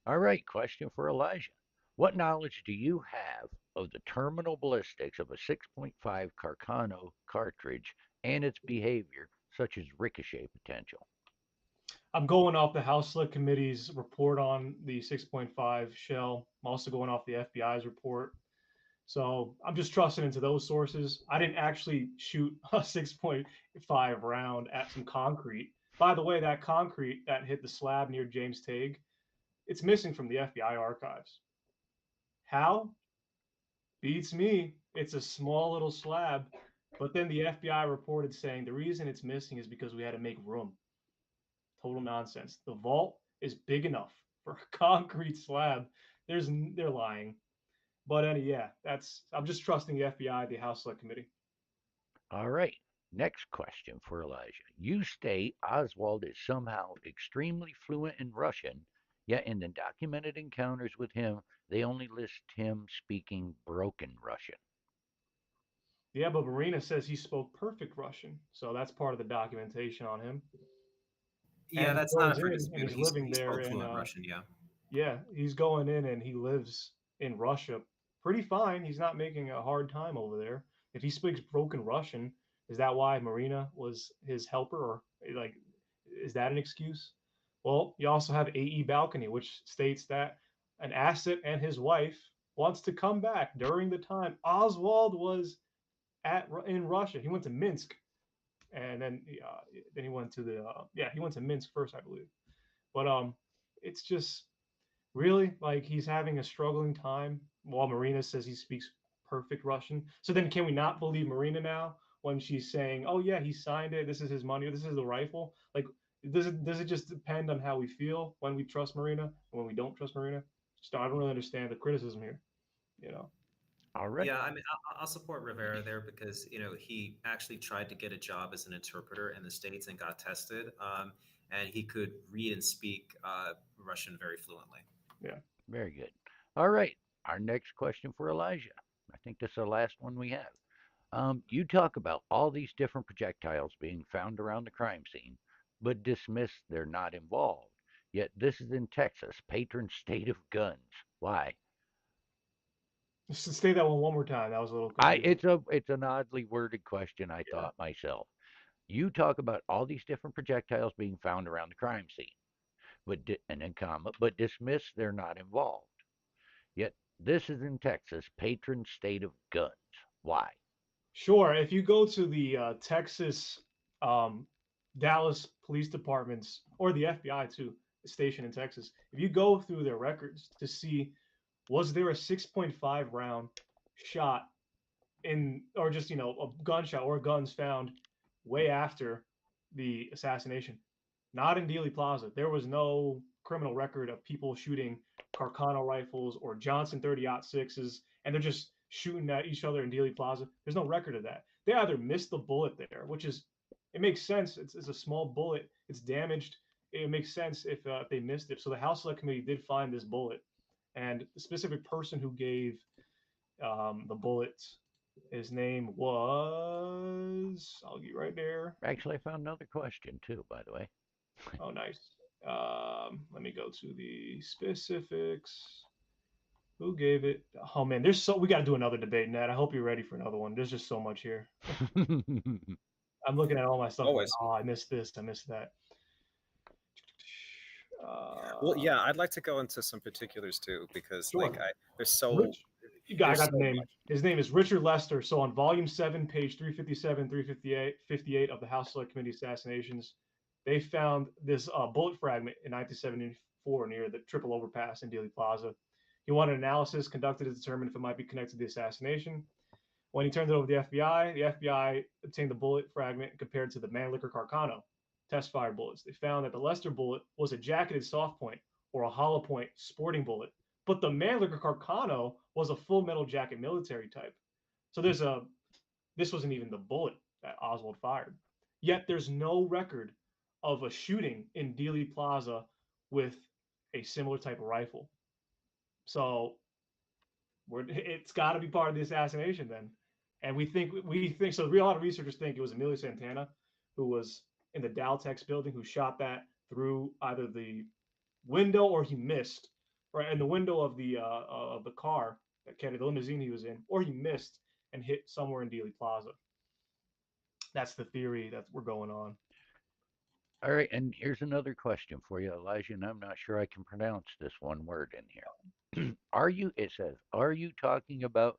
All right. Question for Elijah. What knowledge do you have of the terminal ballistics of a 6.5 Carcano cartridge and its behavior, such as ricochet potential? I'm going off the House Select Committee's report on the 6.5 shell. I'm also going off the FBI's report. So I'm just trusting into those sources. I didn't actually shoot a 6.5 round at some concrete. By the way, that concrete that hit the slab near James Tague, it's missing from the FBI archives. How? Beats me. It's a small little slab. But then the FBI reported saying the reason it's missing is because we had to make room. Total nonsense. The vault is big enough for a concrete slab. They're lying. But yeah, I'm just trusting the FBI, the House Select Committee. All right. Next question for Elijah. You state Oswald is somehow extremely fluent in Russian, yet in the documented encounters with him, they only list him speaking broken Russian. Yeah, but Marina says he spoke perfect Russian, so that's part of the documentation on him. Yeah, And he that's not goes up for in and dispute. he's living He there spoke in fluent Russian, yeah. yeah, he's going in and he lives in Russia pretty fine. He's not making a hard time over there. If he speaks broken Russian, is that why Marina was his helper, or like, is that an excuse? Well, you also have AE Balcony, which states that an asset and his wife wants to come back during the time Oswald was in Russia. He went to Minsk, and then he went to the he went to Minsk first, I believe. But it's just really like he's having a struggling time while Marina says he speaks perfect Russian. So then can we not believe Marina now when she's saying, "Oh yeah, he signed it. This is his money. This is the rifle." Like does it just depend on how we feel when we trust Marina and when we don't trust Marina? Just I don't really understand the criticism here, you know. All right. Yeah, I mean, I'll support Rivera there because he actually tried to get a job as an interpreter in the States and got tested, and he could read and speak Russian very fluently. Yeah. Very good. All right. Our next question for Elijah. I think this is the last one we have. You talk about all these different projectiles being found around the crime scene, but dismiss they're not involved. Yet this is in Texas, patron state of guns. Why? Just say that one more time. That was a little I confusing. it's an oddly worded question, I Yeah. thought myself. You talk about all these different projectiles being found around the crime scene, and then comma, but dismiss they're not involved. Yet this is in Texas, patron state of guns. Why? Sure. If you go to the Texas, um, Dallas Police Departments or the FBI too, station in Texas, if you go through their records to see was there a 6.5 round shot in, or just a gunshot or guns found way after the assassination, not in Dealey Plaza. There was no criminal record of people shooting Carcano rifles or Johnson 30-06s, and they're just shooting at each other in Dealey Plaza. There's no record of that. They either missed the bullet there, which is, it makes sense. It's a small bullet. It's damaged. It makes sense if they missed it. So the House Select Committee did find this bullet, and the specific person who gave the bullet, his name was, I'll get right there. Actually, I found another question too, by the way. Oh, nice. Let me go to the specifics. Who gave it? Oh man, we got to do another debate, Ned. I hope you're ready for another one. There's just so much here. I'm looking at all my stuff Always. like, oh, I missed this, I missed that. Well, yeah, I'd like to go into some particulars too, because Sure. there's so I got there's the name. much. His name is Richard Lester. So on volume 7, page 357, 358 of the House Select Committee Assassinations, they found this bullet fragment in 1974 near the Triple Overpass in Dealey Plaza. He wanted analysis conducted to determine if it might be connected to the assassination. When he turned it over to the FBI obtained the bullet fragment compared to the Mannlicher Carcano test fired bullets. They found that the Lester bullet was a jacketed soft point or a hollow point sporting bullet, but the Mannlicher Carcano was a full metal jacket military type. So this wasn't even the bullet that Oswald fired. Yet there's no record of a shooting in Dealey Plaza with a similar type of rifle. So it's got to be part of the assassination then. And we think so. A lot of researchers think it was Emilio Santana, who was in the Daltex building, who shot that through either the window or he missed, right in the window of the car that Kennedy, the limousine he was in, or he missed and hit somewhere in Dealey Plaza. That's the theory that we're going on. All right, and here's another question for you, Elijah, and I'm not sure I can pronounce this one word in here. It says, are you talking about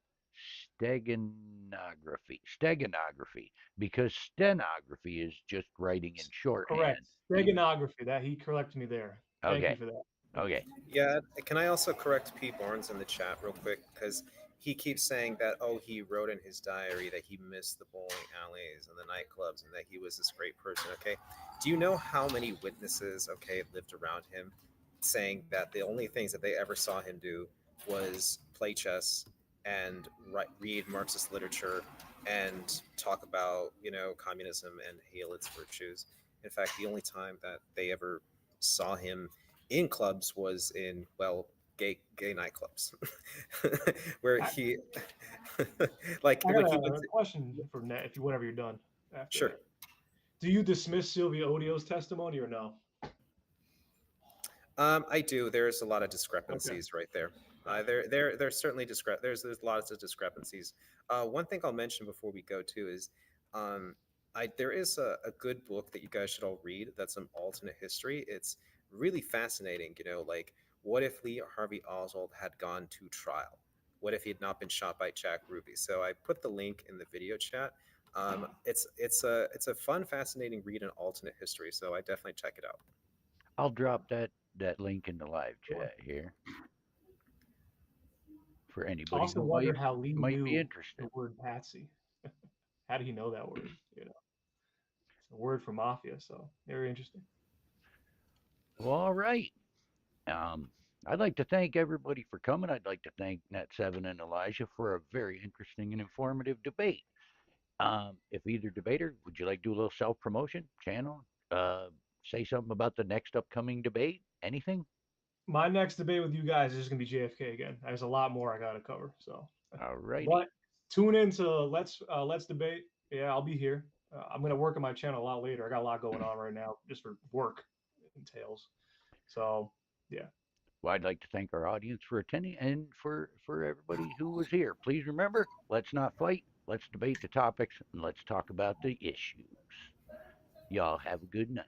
steganography? Steganography, because stenography is just writing in shorthand. Correct. Steganography. That he corrected me there. Thank you for that. Okay. Yeah, can I also correct Pete Barnes in the chat real quick? Because he keeps saying that, oh, he wrote in his diary that he missed the bowling alleys and the nightclubs and that he was this great person, okay? Do you know how many witnesses, okay, lived around him saying that the only things that they ever saw him do was play chess and read Marxist literature and talk about, communism and hail its virtues? In fact, the only time that they ever saw him in clubs was in, well, gay nightclubs where he I got a question for Ned, if you whenever you're done. Sure. That. Do you dismiss Sylvia Odio's testimony or no? I do. There's a lot of discrepancies right there. There's certainly there's lots of discrepancies. One thing I'll mention before we go to is there is a good book that you guys should all read. That's an alternate history. It's really fascinating. Like, what if Lee Harvey Oswald had gone to trial? What if he had not been shot by Jack Ruby? So I put the link in the video chat. It's a fun, fascinating read in alternate history. So I definitely check it out. I'll drop that link in the live chat here for anybody also who wondered how Lee might knew be interested. the word patsy. How did he know that word? It's a word for mafia, so very interesting. Well, all right. I'd like to thank everybody for coming. I'd like to thank Net7 and Elijah for a very interesting and informative debate. If either debater, would you like to do a little self-promotion, channel, say something about the next upcoming debate? Anything? My next debate with you guys is just going to be JFK again. There's a lot more I got to cover. So, all right. But tune in to Let's Debate. Yeah, I'll be here. I'm going to work on my channel a lot later. I got a lot going on right now just for work entails. So, yeah. Well, I'd like to thank our audience for attending and for everybody who was here. Please remember, let's not fight. Let's debate the topics and let's talk about the issues. Y'all have a good night.